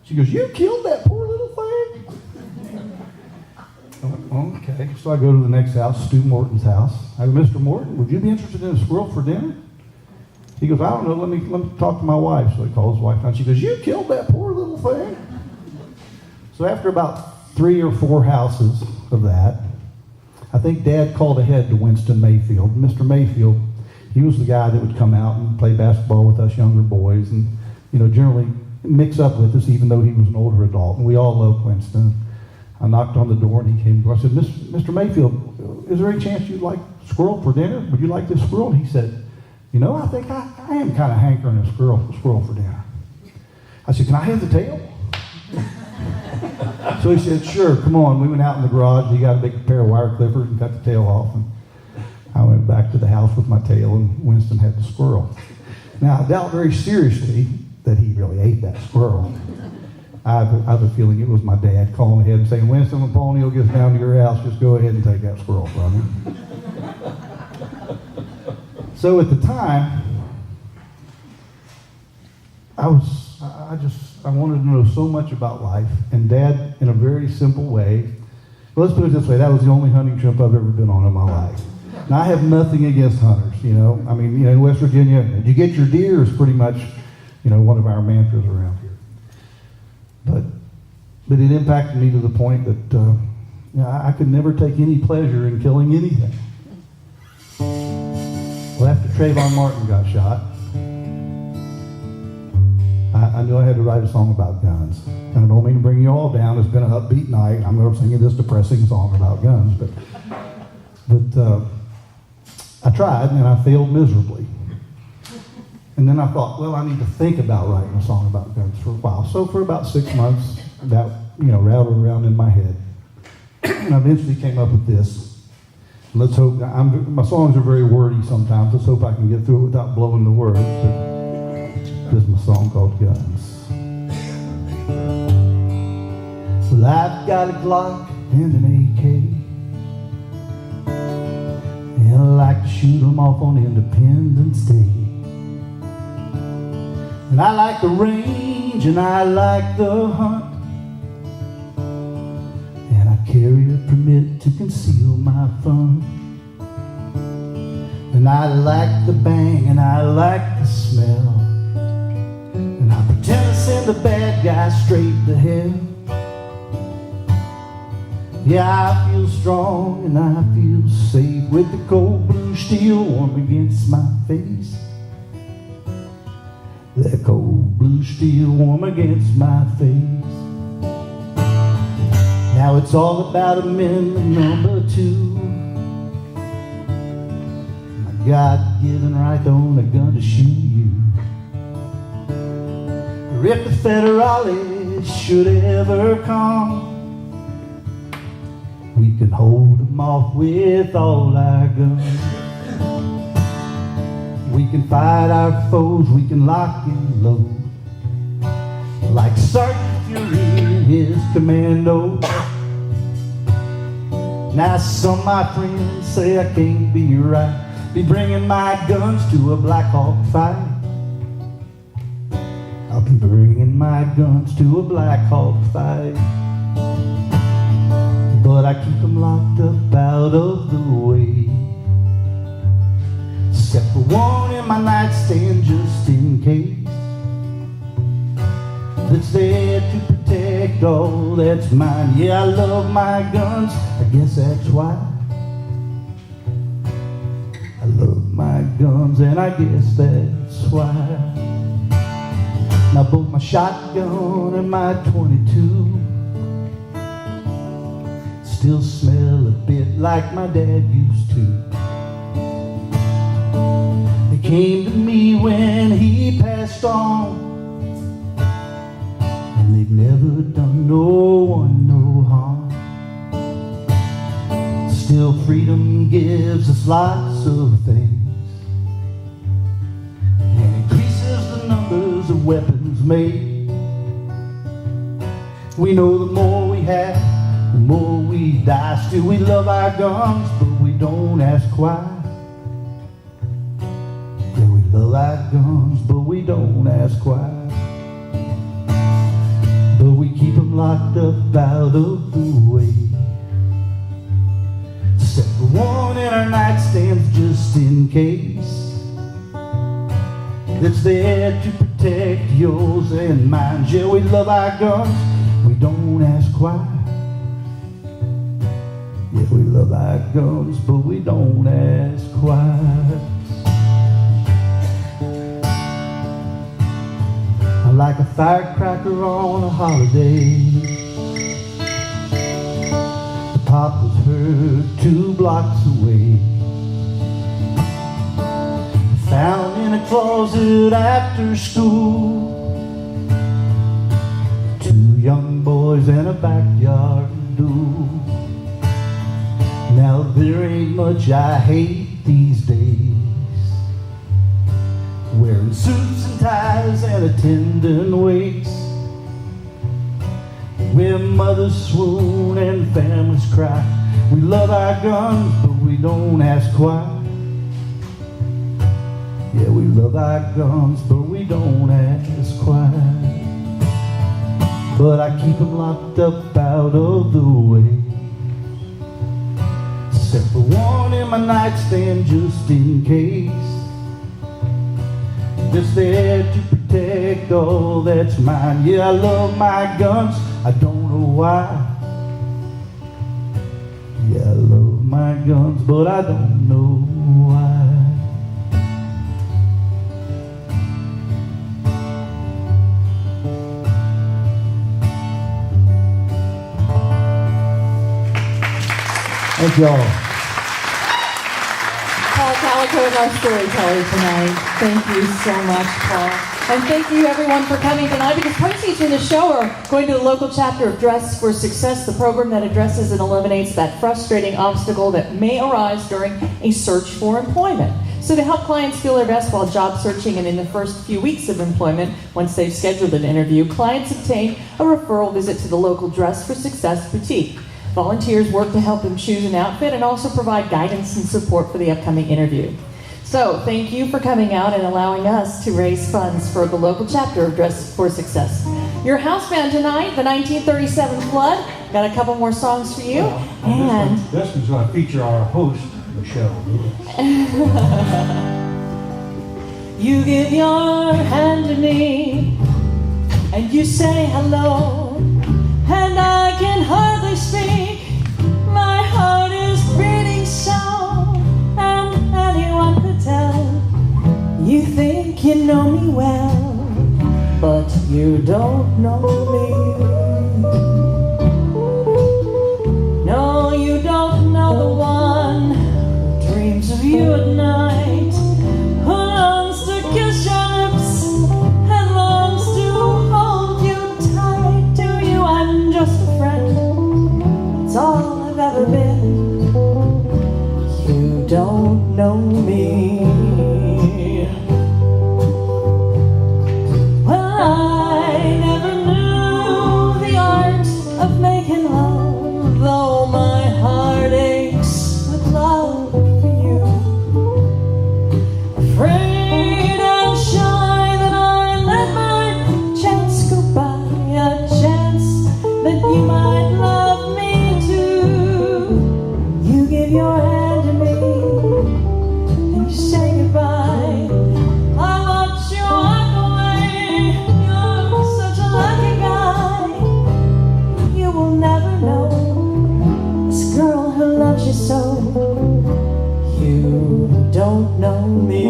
She goes, you killed that poor little thing? I went, okay. So I go to the next house, Stu Morton's house. I go, Mr. Morton, would you be interested in a squirrel for dinner? He goes, I don't know, let me talk to my wife. So he calls his wife down. She goes, you killed that poor little thing? So after about 3 or 4 houses of that, I think Dad called ahead to Winston Mayfield. Mr. Mayfield, he was the guy that would come out and play basketball with us younger boys and, generally mix up with us even though he was an older adult. And we all loved Winston. I knocked on the door and he came to. I said, Mr. Mayfield, is there any chance you'd like squirrel for dinner? Would you like this squirrel? And he said, I think I am kind of hankering a squirrel for dinner. I said, can I have the tail? So he said, sure, come on. We went out in the garage. He got a big pair of wire clippers and cut the tail off. And I went back to the house with my tail, and Winston had the squirrel. Now, I doubt very seriously that he really ate that squirrel. I have a feeling it was my dad calling ahead and saying, Winston, when Paul Neal gets down to your house, just go ahead and take that squirrel from him. So at the time, I wanted to know so much about life, and Dad, in a very simple way, well, let's put it this way, that was the only hunting trip I've ever been on in my life. Now, I have nothing against hunters, you know. I mean, you know, in West Virginia, did you get your deer is pretty much, you know, one of our mantras around here. But it impacted me to the point that you know, I could never take any pleasure in killing anything. Well, after Trayvon Martin got shot, I knew I had to write a song about guns. And I don't mean to bring you all down. It's been an upbeat night. I'm going to sing this depressing song about guns. But I tried, and I failed miserably. And then I thought, well, I need to think about writing a song about guns for a while. So for about 6 months, that, you know, rattled around in my head. And I eventually came up with this. Let's hope, my songs are very wordy sometimes. Let's hope I can get through it without blowing the words. This is my song called Guns. Well, I've got a Glock and an AK, and I like to shoot them off on Independence Day. And I like the range and I like the hunt, and I carry a permit to conceal my fun. And I like the bang and I like the smell, and I pretend to send the bad guy straight to hell. Yeah, I feel strong and I feel safe with the cold blue steel warm against my face. That cold blue steel warm against my face. Now it's all about amendment number 2. My God-given right to own a gun to shoot you. Or if the federales should ever come, we can hold them off with all our guns. We can fight our foes, we can lock and load, like Sergeant Fury and his commando. Now some of my friends say I can't be right, be bringing my guns to a Black Hawk fight. I'll be bringing my guns to a Black Hawk fight. But I keep them locked up out of the way, except for one in my nightstand just in case, that's there to protect all that's mine. Yeah, I love my guns, I guess that's why. I love my guns and I guess that's why. Now both my shotgun and my .22 still smell a bit like my dad used to. They came to me when he passed on, and they've never done no one no harm. Still freedom gives us lots of things, and increases the numbers of weapons made. We know the more we have, the more we die. Still we love our guns, but we don't ask why. Yeah, we love our guns, but we don't ask why. But we keep them locked up out of the way, except for one in our nightstands just in case, that's there to protect yours and mine. Yeah, we love our guns, we don't ask why. Yeah, we love our guns, but we don't ask why. Like a firecracker on a holiday, the pop was heard 2 blocks away, found in a closet after school. 2 young boys and a backyard duel. Now there ain't much I hate these days, wearing suits and ties and attending wakes. when mothers swoon and families cry. We love our guns, but we don't ask why. Yeah, we love our guns, but we don't ask why. But I keep them locked up out of the way, except for one in my nightstand just in case. Just there to protect all that's mine. Yeah, I love my guns, I don't know why. Yeah, I love my guns, but I don't know why. Thank y'all. Paul Callicoat, our storyteller tonight. Thank you so much, Paul. And thank you everyone for coming tonight, because proceeds from the show are going to the local chapter of Dress for Success, the program that addresses and eliminates that frustrating obstacle that may arise during a search for employment. So to help clients feel their best while job searching and in the first few weeks of employment, once they've scheduled an interview, clients obtain a referral visit to the local Dress for Success boutique. Volunteers work to help them choose an outfit and also provide guidance and support for the upcoming interview. So, thank you for coming out and allowing us to raise funds for the local chapter of Dress for Success. Your house band tonight, the 1937 Flood. Got a couple more songs for you. And this one's going to feature our host, Michelle. You give your hand to me and you say hello, and I can hardly speak. My heart is beating so, and anyone could tell. You think you know me well, but you don't know me. No, you don't know the one who dreams of you at night, who longs to kiss your lips and longs to hold you tight. To you I'm just a friend, it's all I've ever been. You don't know me. Well, I never knew the art of making love, though my heart aches with love for you. Afraid and shy that I let my chance go by, a chance that you might love me too. You give your hand to me and you say goodbye. I watch you walk away. You're such a lucky guy. You will never know this girl who loves you so. You don't know me.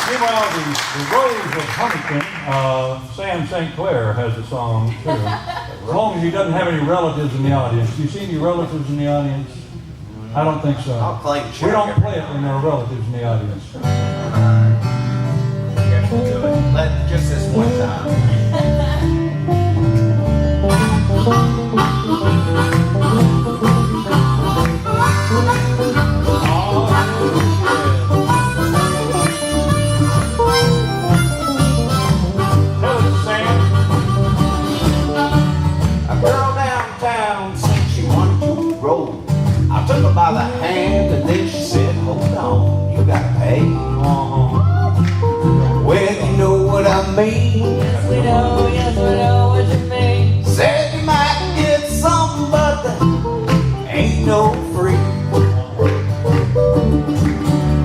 Meanwhile, the Rose of Huntington, Sam St. Clair has a song too. As long as he doesn't have any relatives in the audience. Do you see any relatives in the audience? I don't think so. I'll claim We check don't every play it when there are relatives in the audience. Yes, we'll do it. Let just this one time. A girl downtown said she wanted to roll. I took her by the hand and then she said, hold on, you gotta pay. Well, you know what I mean. Yes, we know what you mean. Said you might get some, but there ain't no free.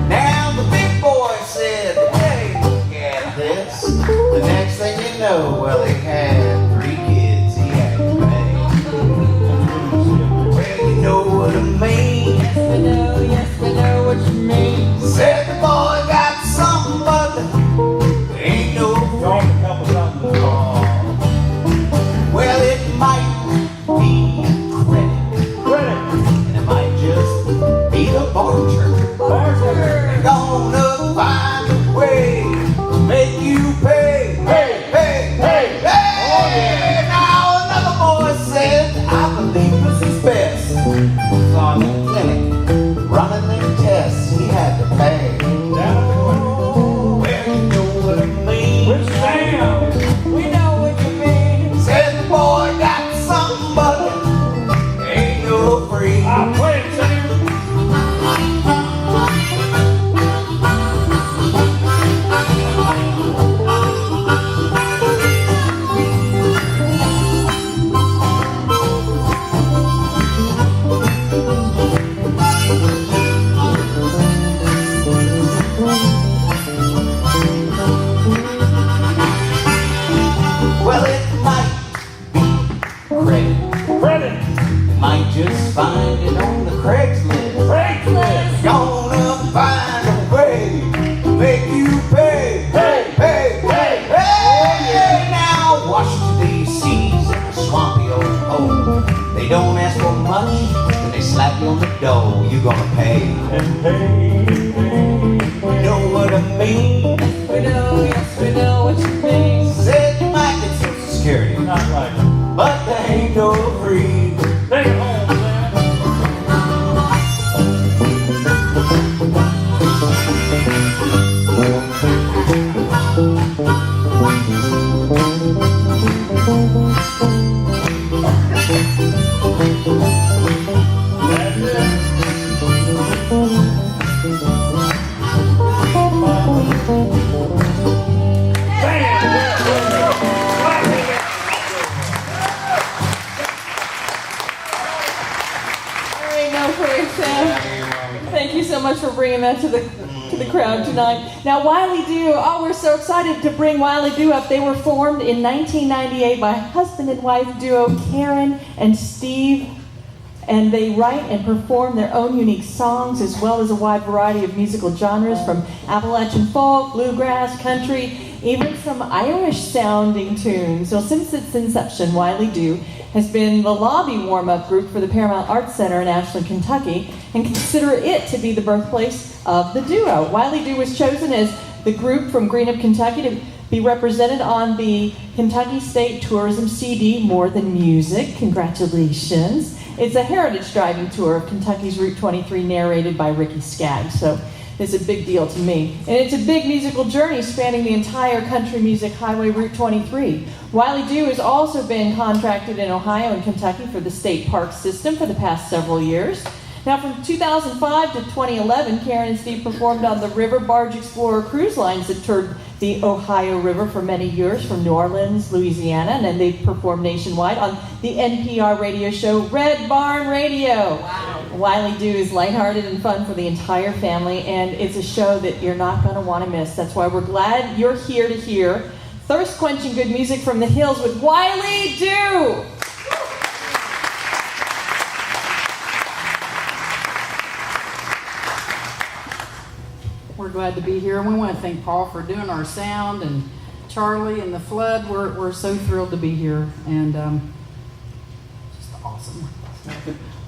Now the big boy said, hey, look at this. The next thing you know, well, he had 3 kids he had to pay. Well, you know what I mean. Yes, we know what you mean. Said the boy got some, but there ain't no Y'all can help us out in this bar. well, it might be credit, and it might just be the barter. They're gonna find a way to make you pay. Hey, hey, hey, hey! Now another boy said, I believe this is best. Saw him in the clinic, running their tests, he had to pay. Well, you know what I mean. With Sam. We know what you mean. Said the boy got something, but ain't no free. I play it, Sam. Well, it might be credit. Credit. You might just find it on the Craigslist. Craigslist. Gonna find a way to make you pay. Hey, hey, hey, hey! Now Washington D.C.'s in a swampy old hole. They don't ask for much, and they slap you on the door. You gonna pay. And pay. You know what I mean? Yes, we know what you mean. Said you might get Social Security, Not right. but there ain't no free. Take it home, Sam. There ain't no free, Sam. Thank you so much for bringing that to the crowd tonight. Now, Wiley Dew, we're so excited to bring Wiley Dew up. They were formed in 1998 by husband and wife duo Karen and Steve, and they write and perform their own unique songs as well as a wide variety of musical genres from Appalachian folk, bluegrass, country, even some Irish-sounding tunes. So since its inception, Wiley Dew has been the lobby warm-up group for the Paramount Arts Center in Ashland, Kentucky, and consider it to be the birthplace of the duo. Wiley Dew was chosen as the group from Greenup, Kentucky to be represented on the Kentucky State Tourism CD, More Than Music. Congratulations. It's a heritage driving tour of Kentucky's Route 23 narrated by Ricky Skaggs. So it's a big deal to me. And it's a big musical journey spanning the entire country music highway Route 23. Wiley Dew has also been contracted in Ohio and Kentucky for the state park system for the past several years. Now, from 2005 to 2011, Karen and Steve performed on the River Barge Explorer cruise lines that toured the Ohio River for many years from New Orleans, Louisiana, and then they performed nationwide on the NPR radio show Red Barn Radio. Wow. Wiley Dew is lighthearted and fun for the entire family, and it's a show that you're not going to want to miss. That's why we're glad you're here to hear thirst-quenching good music from the hills with Wiley Dew. We're glad to be here, and we want to thank Paul for doing our sound, and Charlie and the Flood. We're so thrilled to be here, and just awesome.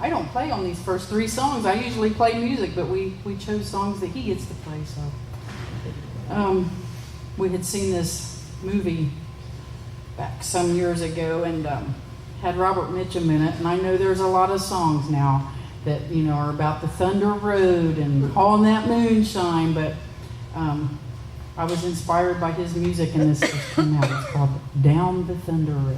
I don't play on these first 3 songs. I usually play music, but we chose songs that he gets to play. So we had seen this movie back some years ago, and had Robert Mitchum in it. And I know there's a lot of songs now that are about the Thunder Road and hauling that moonshine, but I was inspired by his music, and this just came out. It's called Down the Thunder Road.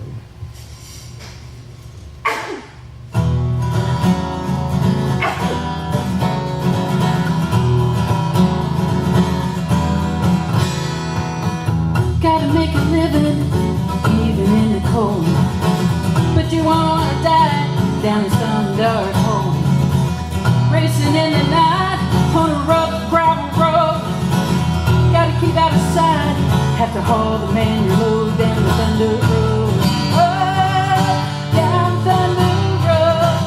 Gotta make a living, even in the cold. But you won't wanna die down in some dark hole. Racing in the night on a rough gravel road. Gotta keep out of sight, have to haul the man you load down the Thunder Road. Oh, down Thunder Road.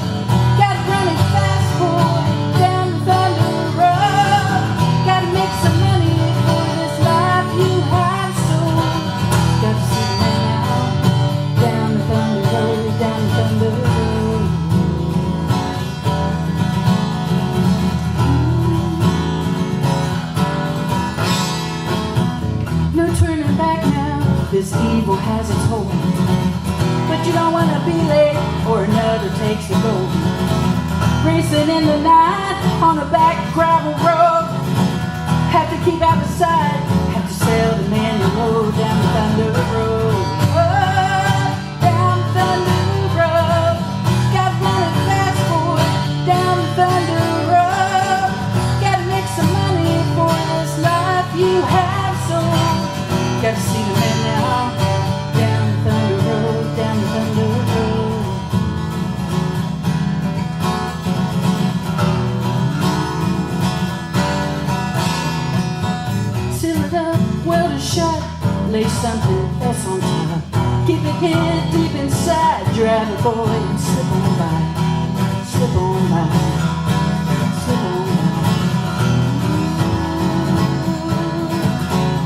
Gotta run it fast, boy, down the Thunder Road. Gotta make some money for this life you have sold. Gotta see the man out, down the Thunder Road, down the Thunder Road. No turning back now, this evil has its hold. But you don't wanna be late, or another takes the gold. Racing in the night on a back gravel road. Have to keep out of sight, have to sail the man you load down the Thunder Road. Oh, down the Thunder Road. Gotta run it fast, boy, down the Thunder Road. Gotta make some money for this life you have sold. Gotta see the man now, down the Thunder Road, down the Thunder Road. Seal it up, weld it shut, lay something else on top. Keep it hid deep inside, drive it, boy, and slip on by, slip on by, slip on by.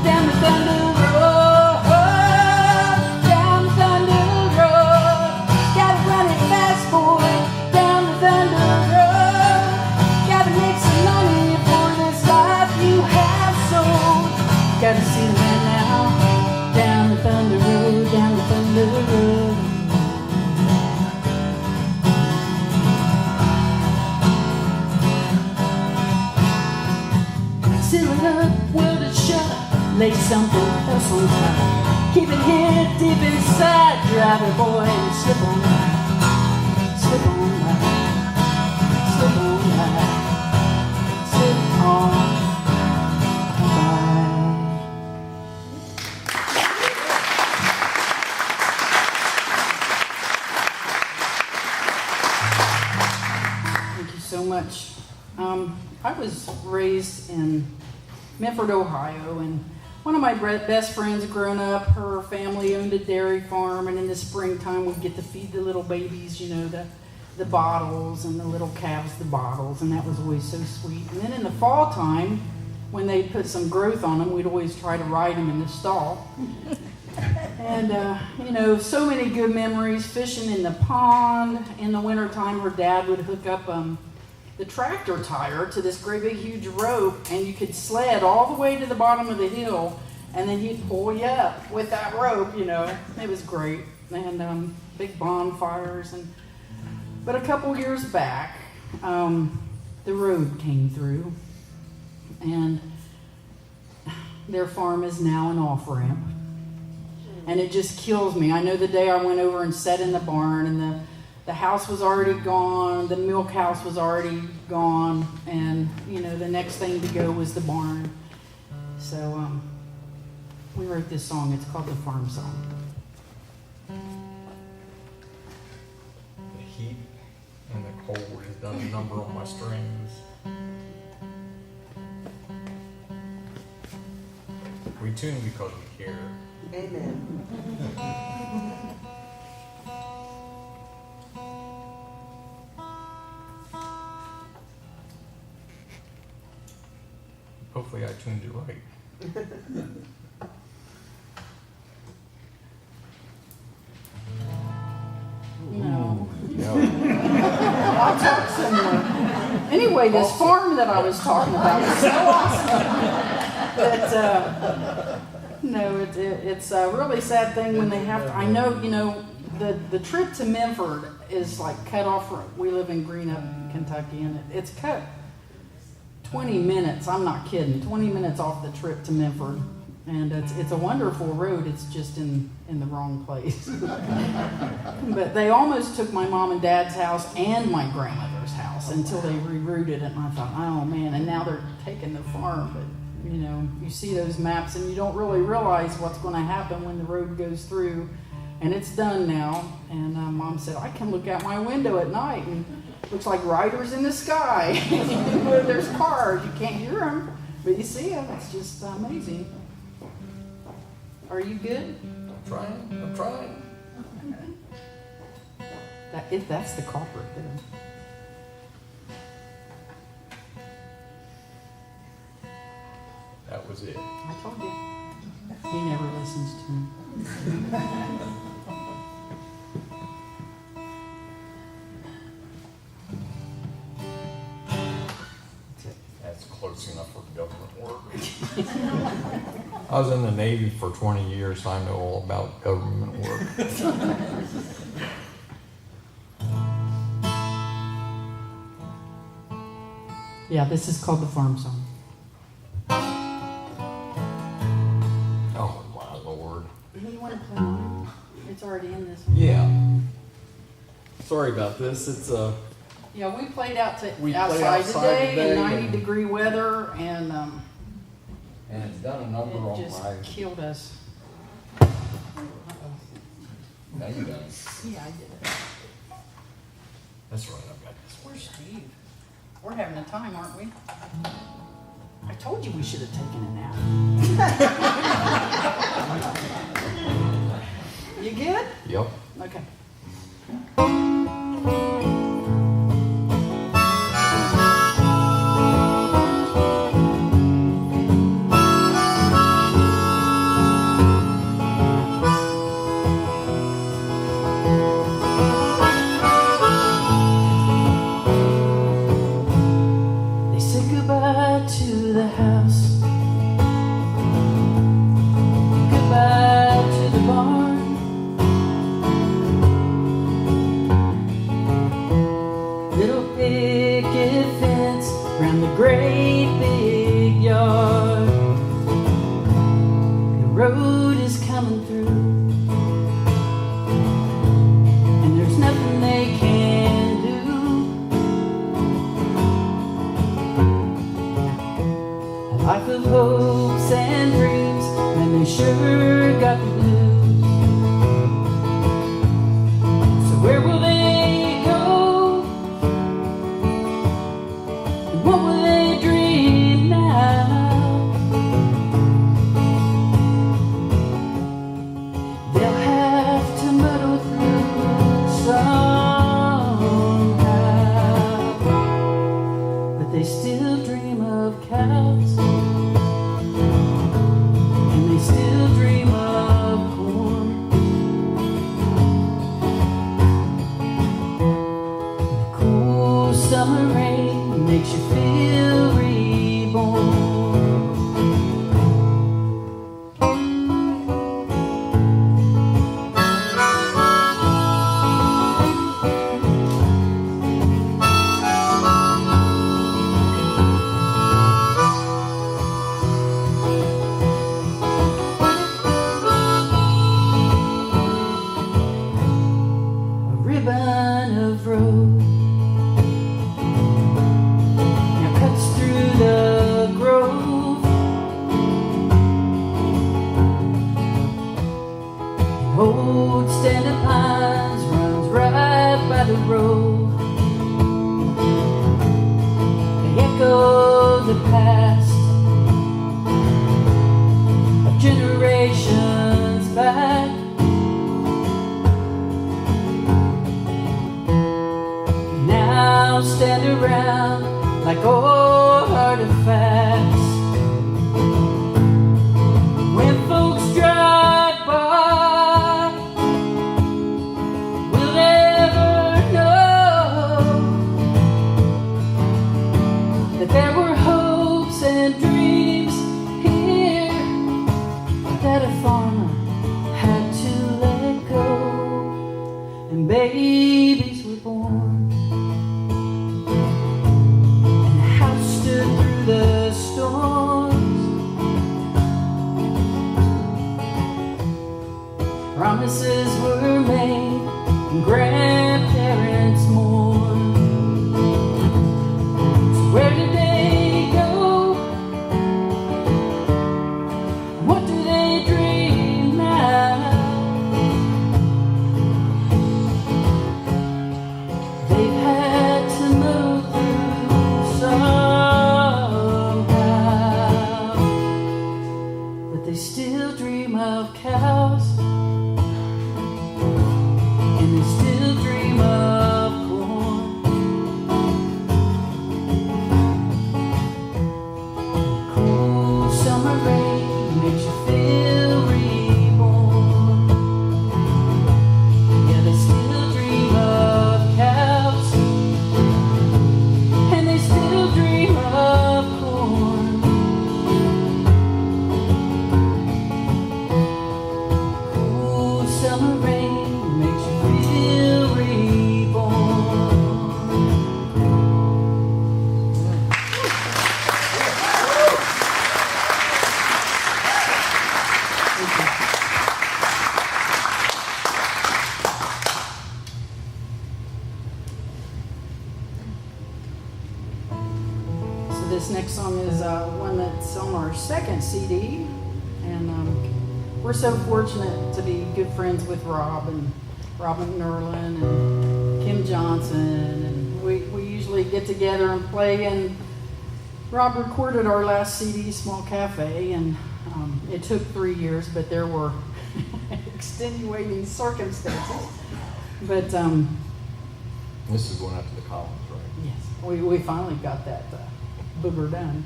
Down the Thunder Road, down the Thunder Road. Gotta run it fast, boy, down the Thunder Road. Gotta make some money for this life you have sold. Gotta see the man now, down the Thunder Road, down the Thunder Road. Seal it up, weld it shut, lay something else on top. Keep it here deep inside, drive it, boy, and slip on by, slip on by, slip on by, slip on by. Thank you so much. I was raised in Medford, Ohio, and one of my best friends growing up, her family owned a dairy farm, and in the springtime we'd get to feed the little babies, the bottles, and the little calves the bottles, and that was always so sweet. And then in the fall time, when they put some growth on them, we'd always try to ride them in the stall. And, so many good memories, fishing in the pond. In the wintertime, her dad would hook up the tractor tire to this great big huge rope, and you could sled all the way to the bottom of the hill, and then he'd pull you up with that rope. It was great. And big bonfires. But a couple years back, the road came through, and their farm is now an off-ramp. And it just kills me. I know the day I went over and sat in the barn, and the house was already gone, the milk house was already gone, and the next thing to go was the barn. So we wrote this song. It's called The Farm Song. The heat and the cold has done a number on my strings. We tune because we care. Amen. Hopefully I tuned it right. No. No. I'll talk some more. Anyway, this farm that I was talking about is so awesome. It's a really sad thing when they have to. I know, the trip to Memphis is like cut off. We live in Greenup, Kentucky, and it's cut 20 minutes. I'm not kidding. 20 minutes off the trip to Memphis. And it's a wonderful road. It's just in the wrong place. But they almost took my mom and dad's house and my grandmother's house until they rerouted it. And I thought, oh man, and now they're taking the farm. But you see those maps and you don't really realize what's going to happen when the road goes through. And it's done now. And Mom said, I can look out my window at night and it looks like riders in the sky. There's cars. You can't hear them, but you see them. It's just amazing. Are you good? I'm trying. That's the culprit there. That was it. I told you. He never listens to me. That's close enough for government work. I was in the Navy for 20 years, so I know all about government work. Yeah, this is called the farm song. Oh, my Lord. You want to play mine? It's already in this one. Yeah. Sorry about this. It's Yeah, we played outside outside today today in and- 90-degree weather, and it's done a number it on just my. killed us. Now you done. Yeah, I did it. That's right. I've got this. Where's Steve? We're having a time, aren't we? I told you we should have taken a nap. You good? Yep. Okay. They said goodbye to the house, goodbye to the barn. Little picket fence around the great big yard. The road is coming through, and there's nothing they can do. A life of hopes and dreams, and they sure got the blues. So where will they go? And what will they dream now? They'll have to muddle through somehow, but they still dream of cows, and they still dream of corn. The cool summer rain makes you feel reborn. A ribbon of road now cuts through the grove. An old stand of pines runs right by the road. They echo the past of generations back. Now stand around like old artifacts. When folks drive by, will they ever know grandparents mourn. So where did they go? What do they dream now? They've had to move through somehow, but they still dream of cows. And they still dream of corn. Cool summer rain makes you feel reborn. Yeah, they still dream of cows. And they still dream of corn. Cool summer rain makes you feel reborn. So this next song is one that's on our second CD, and we're so fortunate to be good friends with Rob McNurlin and Kim Johnson, and we usually get together and play. And Rob recorded our last CD, Small Cafe, and it took 3 years, but there were extenuating circumstances. But This is going out to the columns, right? yes, we finally got that booger done.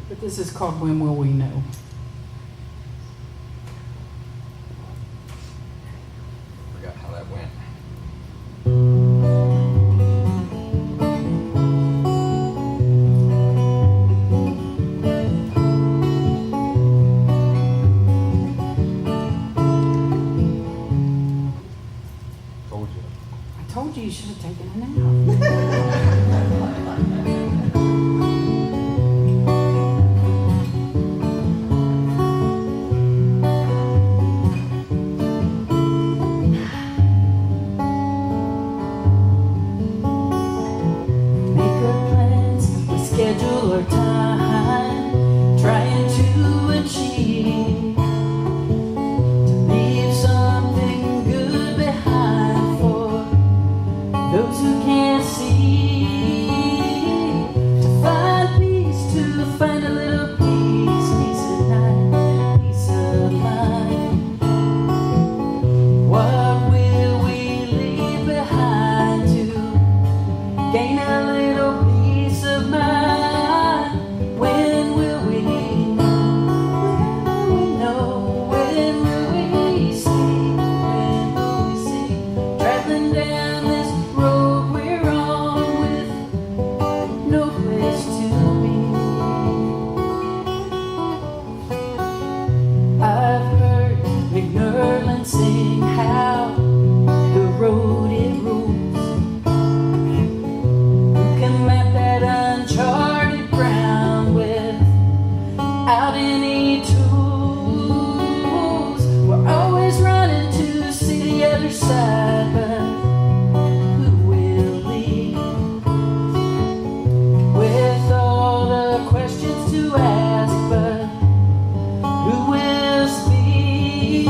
But this is called When Will We Know? Forgot how that went. Told you. I told you should have taken a nap. Make our plans, we schedule our time, trying to achieve, to leave something good behind for those who can't see, to find peace, to find a little peace, peace of mind, peace of mind. What will we leave behind to gain a little peace of mind? When will we know? When will we see? When will we see? Traveling down this road we're on with no place to be. I've heard McNurlin sing how the road it rules. Who can map that uncharted ground without any tools? We're always running to see the other side, but who will lead? With all the questions to ask, but who will speak?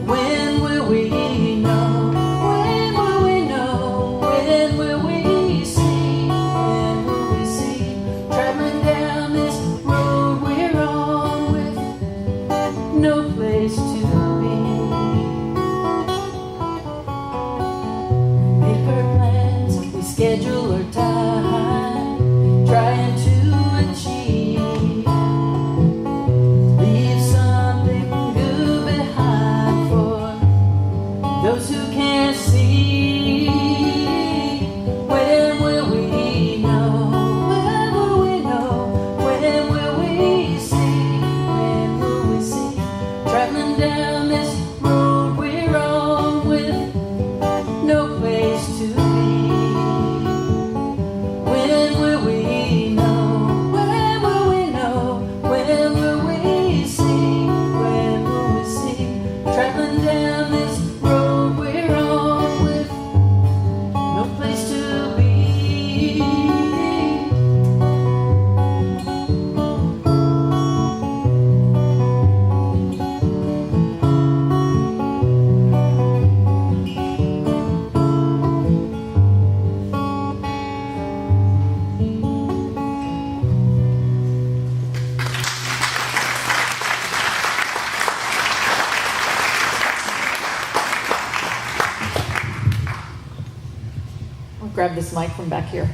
When will we know? When will we know? When will we see? When will we see? Traveling down this road we're on with no place to be. Make our plans, we schedule our time, trying to achieve, leave something good behind for those who can't see. When will we know? When will we know? When will we see? When will we see? Traveling down this road we're on with no place to be. When will we know? When will we know? When will we see? When will we see? Traveling down this road grab this mic from back here.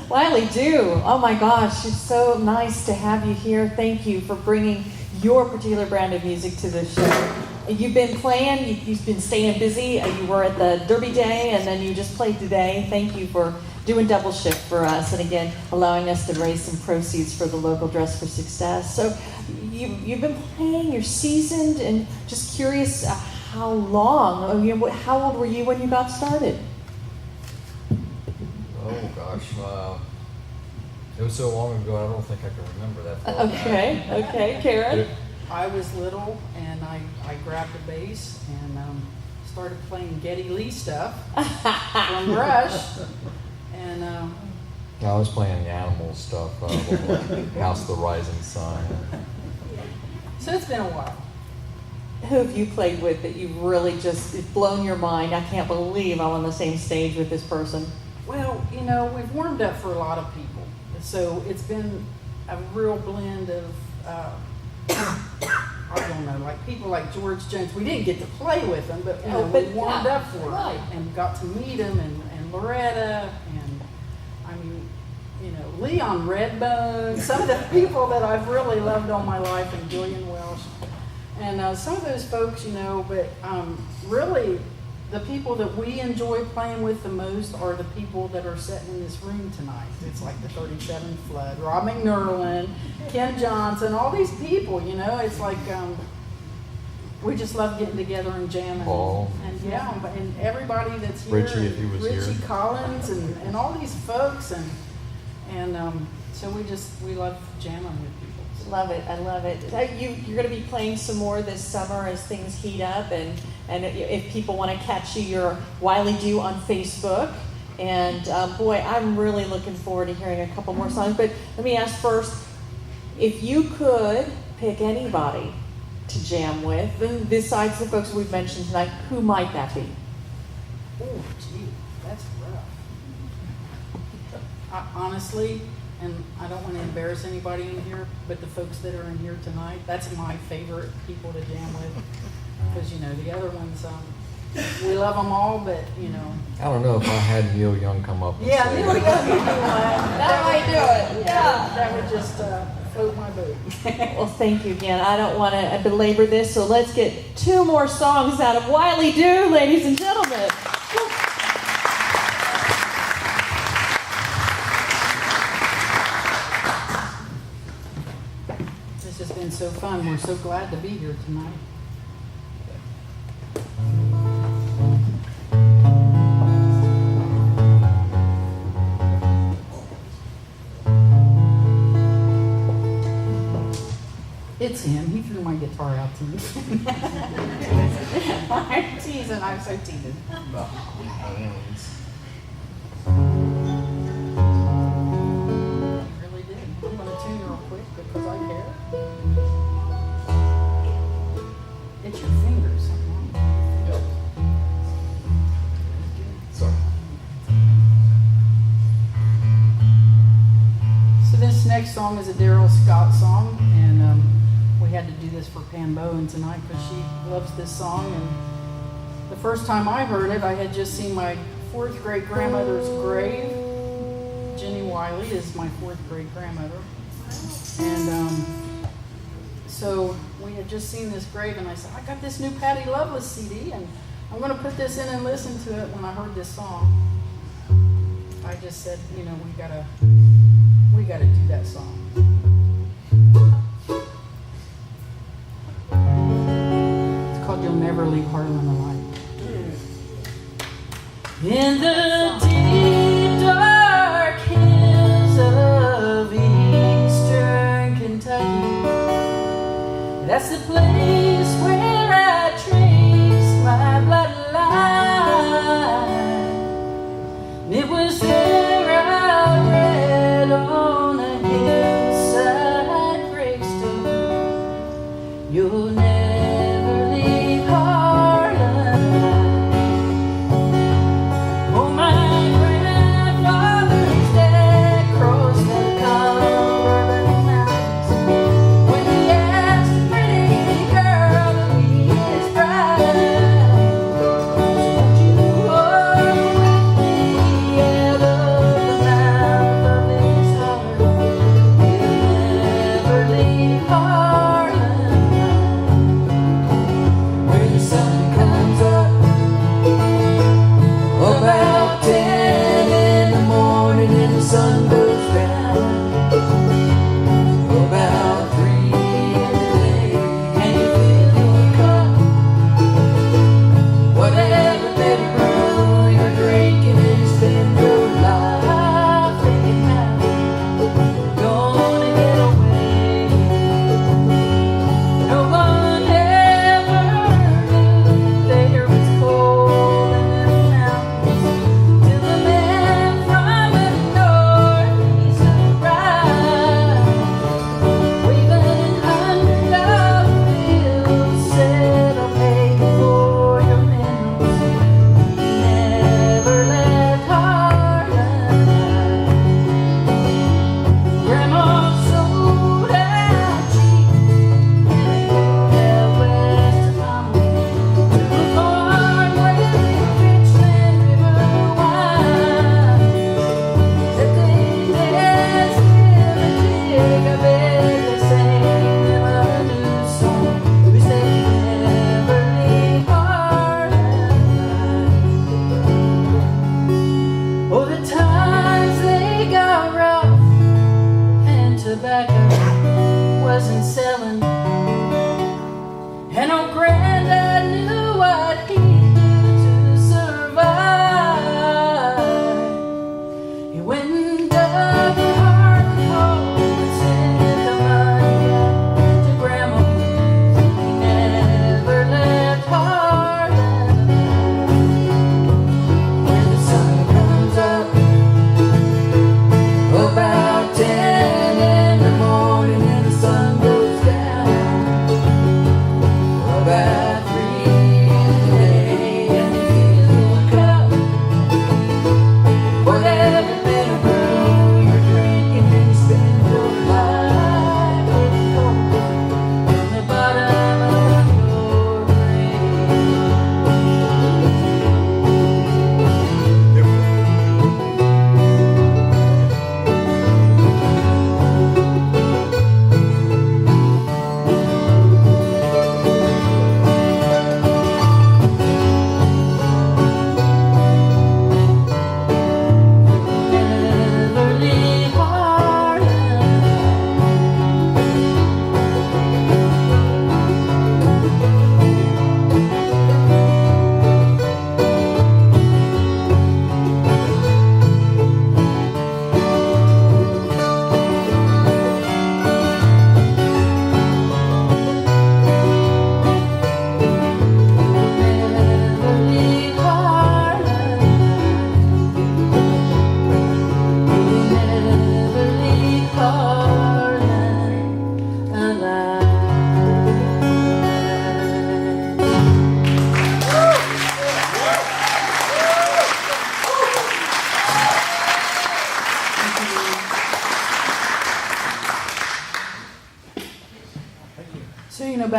Wiley Dew, oh my gosh, it's so nice to have you here. Thank you for bringing your particular brand of music to the show. You've been playing, you've been staying busy. You were at the Derby Day, and then you just played today. Thank you for doing double shift for us, and again, allowing us to raise some proceeds for the local Dress for Success. So you've been playing, you're seasoned, and just curious how long, how old were you when you got started? Oh gosh, it was so long ago I don't think I can remember that far back. Okay, Karen? I was little, and I grabbed a bass and started playing Geddy Lee stuff from Rush. And I was playing the animal stuff, House of the Rising Sun. so it's been a while. Who have you played with that you've really just, it's blown your mind? I can't believe I'm on the same stage with this person. Well, we've warmed up for a lot of people. So it's been a real blend of, I don't know, like people like George Jones. We didn't get to play with them, but, we warmed up for it and got to meet him, and Loretta, and I mean, Leon Redbone, some of the people that I've really loved all my life, and Julian Welsh. And some of those folks, but really the people that we enjoy playing with the most are the people that are sitting in this room tonight. It's like the 37th Flood, Rob McNurlin, Ken Johnson, all these people, it's like we just love getting together and jamming. Paul. And everybody that's here. Richie, if he was Richie here. Collins and all these folks, and so we love jamming with people. Love it, I love it. You're going to be playing some more this summer as things heat up, and if people want to catch you, you're Wiley Dew on Facebook. And boy, I'm really looking forward to hearing a couple more songs. But let me ask first, if you could pick anybody to jam with, then besides the folks we've mentioned tonight, who might that be? Oh, gee, that's rough. Honestly, and I don't want to embarrass anybody in here, but the folks that are in here tonight, that's my favorite people to jam with. Because, the other ones, we love them all, but, I don't know if I had Neil Young come up and Yeah, say, Neil Young would be one. That might do it, yeah. That would just float my boat. Well, thank you again. I don't want to belabor this, so let's get two more songs out of Wiley Dew, ladies and gentlemen. This has been so fun. We're so glad to be here tonight. It's him. He threw my guitar out to me. I'm teasing. I'm so teasing. He really did. I'm going to tune real quick because I care. It's your fingers. Sorry. So this next song is a Daryl Scott song, and we had to do this for Pam Bowen tonight because she loves this song. And the first time I heard it, I had just seen my fourth great grandmother's grave. Jenny Wiley is my fourth great grandmother, and so we had just seen this grave, and I said, I got this new Patty Loveless CD, and I'm going to put this in and listen to it. When I heard this song, I just said, we gotta do that song. It's called You'll Never Leave Harlan Alive. In the deep dark hills of eastern Kentucky, that's the place where I trace my bloodline. It was there I read on a hillside gravestone, you'll never leave Harlan alive. Oh, my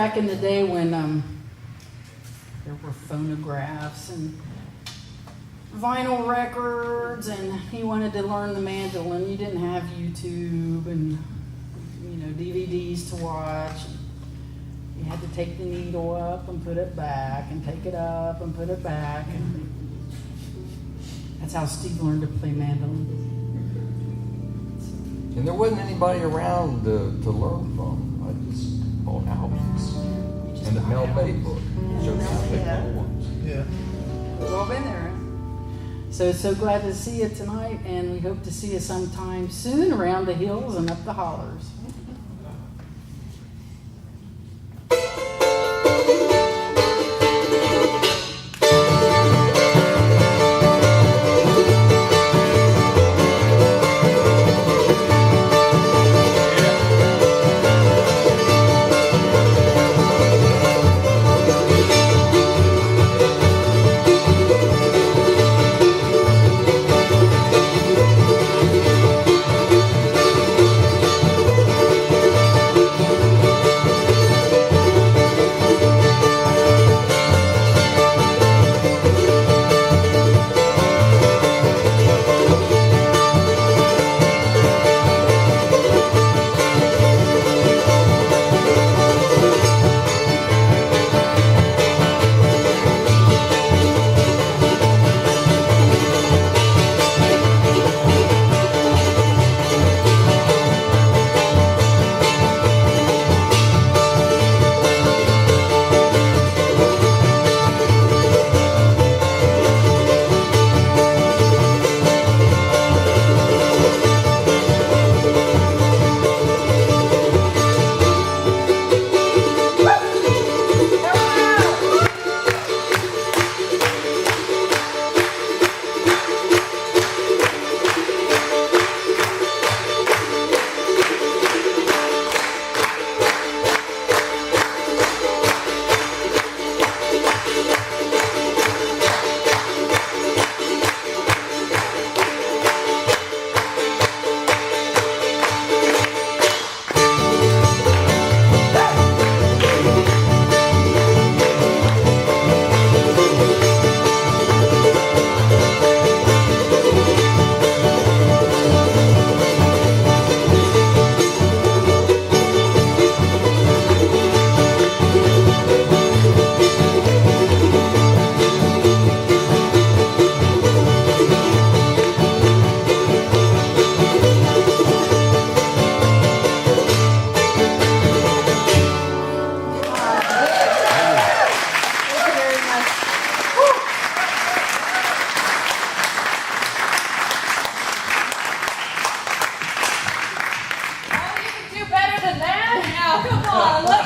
back in the day when there were phonographs and vinyl records, and he wanted to learn the mandolin. You didn't have YouTube and DVDs to watch. You had to take the needle up and put it back, and take it up and put it back. And that's how Steve learned to play mandolin. And there wasn't anybody around to learn from. I just bought albums and the Mel Bay book. Shows how to pick little ones. Yeah. We've all been there. So glad to see you tonight, and we hope to see you sometime soon around the hills and up the hollers.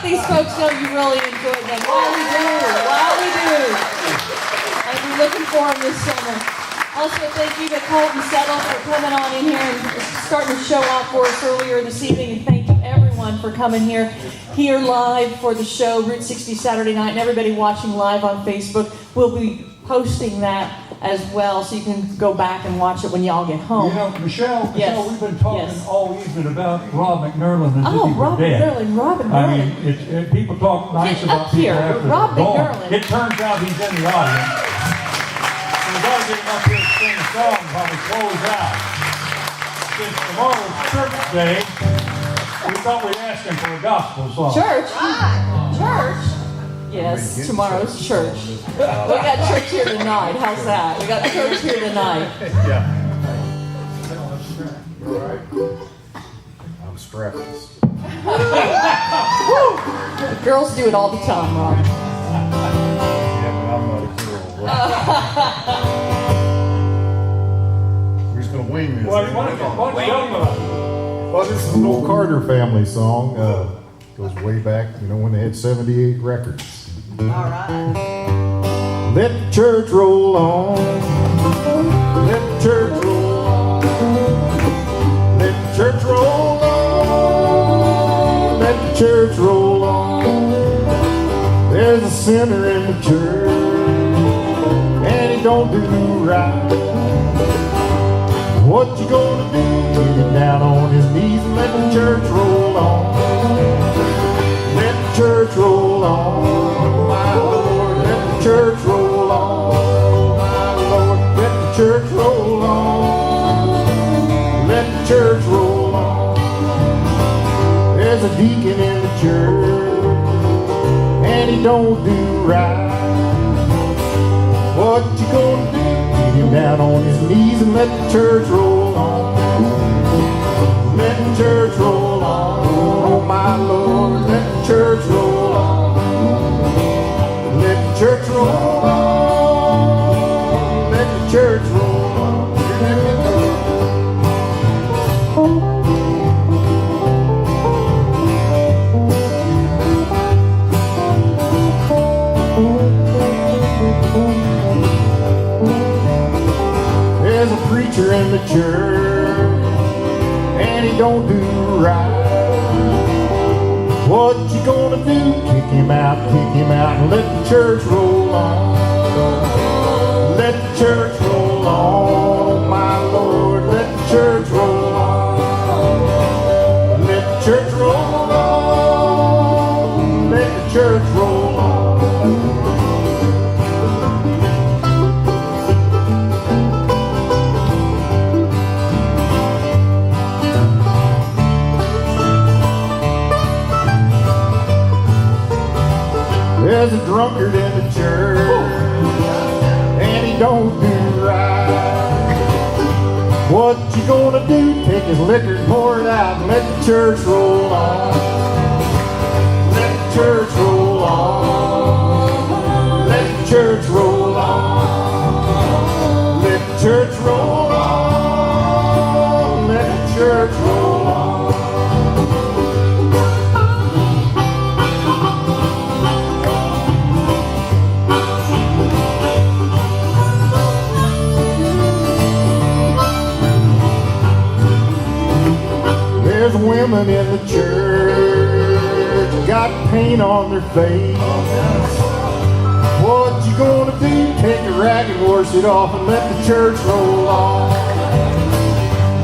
These folks know you really enjoyed them. Wiley Dew. I'll be looking for them this summer. Also, thank you to Colten Settle for coming on in here and starting to show off for us earlier this evening. And thank you everyone for coming here live for the show, Route 60 Saturday night, and everybody watching live on Facebook. We'll be posting that as well, so you can go back and watch it when y'all get home. Michelle, Yes. we've been talking Yes. all evening about Rob McNurlin as if he were Rob dead. Rob McNurlin. I mean, people talk nice Get about up people here, after Rob they're gone. McNurlin. It turns out he's in the audience. So we got to get him up here to sing a song while we close out. Since tomorrow's church day, we thought we'd ask him for a gospel song. Church? Church? Yes, tomorrow's church. We got church here tonight. How's that? We got church here tonight. I'm strapless. The girls do it all the time, Rob. Yeah, but I'm not a girl. We're just gonna wing this. What you talking about? Well, this is an old Carter family song. Goes way back, when they had 78 records. All right. Let the church roll on. Let the church roll on. Let the church roll on. Let the church roll on. There's a sinner in the church, and he don't do right. What you gonna do? Get him down on his knees and let the church roll on. Let the church roll on, my Lord. Let the church roll on, my Lord. Let the church roll on. Let the church roll on. There's a deacon in the church, and he don't do right. What you gonna do? Get him down on his knees and let the church roll on. Let the church roll on, oh my Lord. Let the church roll on. Let the church roll on. Let the church roll on. There's a preacher in the church, and he don't do right. What you gonna do? Kick him out, and let the church roll on. Let the church roll on, my Lord. Let the church roll on. Let the church roll on. Let the church roll on. There's a drunkard in the church, and he don't do right. What you gonna do? Take his liquor and pour it out and let the church roll on. Let the church roll on. Let the church roll on. Let the church roll on. Let the church roll on. There's women in the church, got paint on their face. What you gonna do? Take a rag and wash it off and let the church roll on.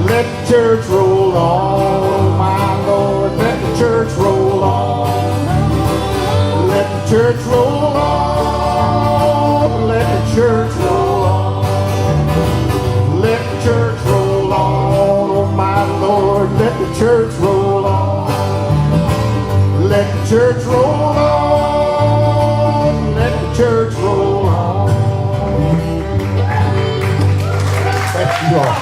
Let the church roll on, my Lord. Let the church roll on. Let the church roll on. Let the church roll on. Let the church roll on, oh my Lord. Let the church roll on. Let the church roll on. Let the church roll on. Thank you all.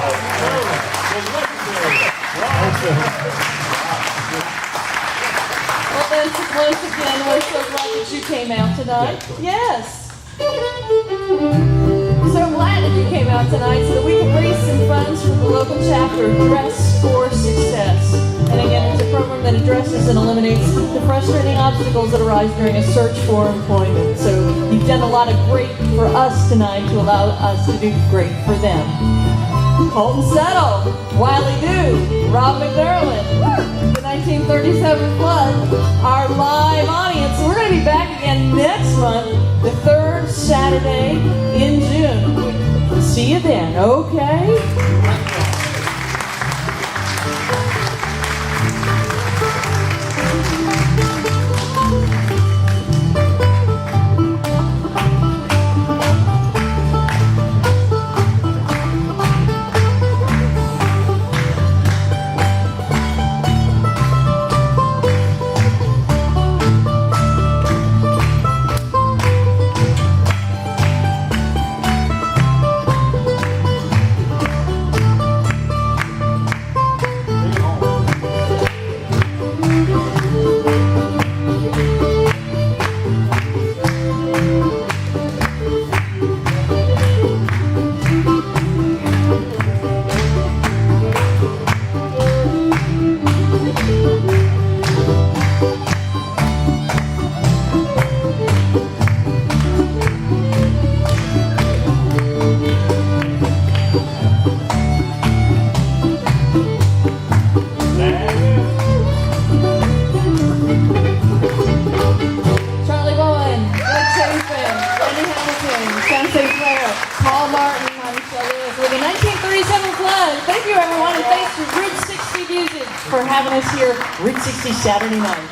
Well, then, once again, we're so glad that you came out tonight. Yes. So glad that you came out tonight so that we can raise some funds for the local chapter of Dress for Success. And again, it's a program that addresses and eliminates the frustrating obstacles that arise during a search for employment. So you've done a lot of great for us tonight to allow us to do great for them. Colten Settle, Wiley Dew, Rob McNurlin, the 1937 flood, our live audience. So we're going to be back again next month, the third Saturday in June. See you then, okay? For having us here, Route 60 Saturday night.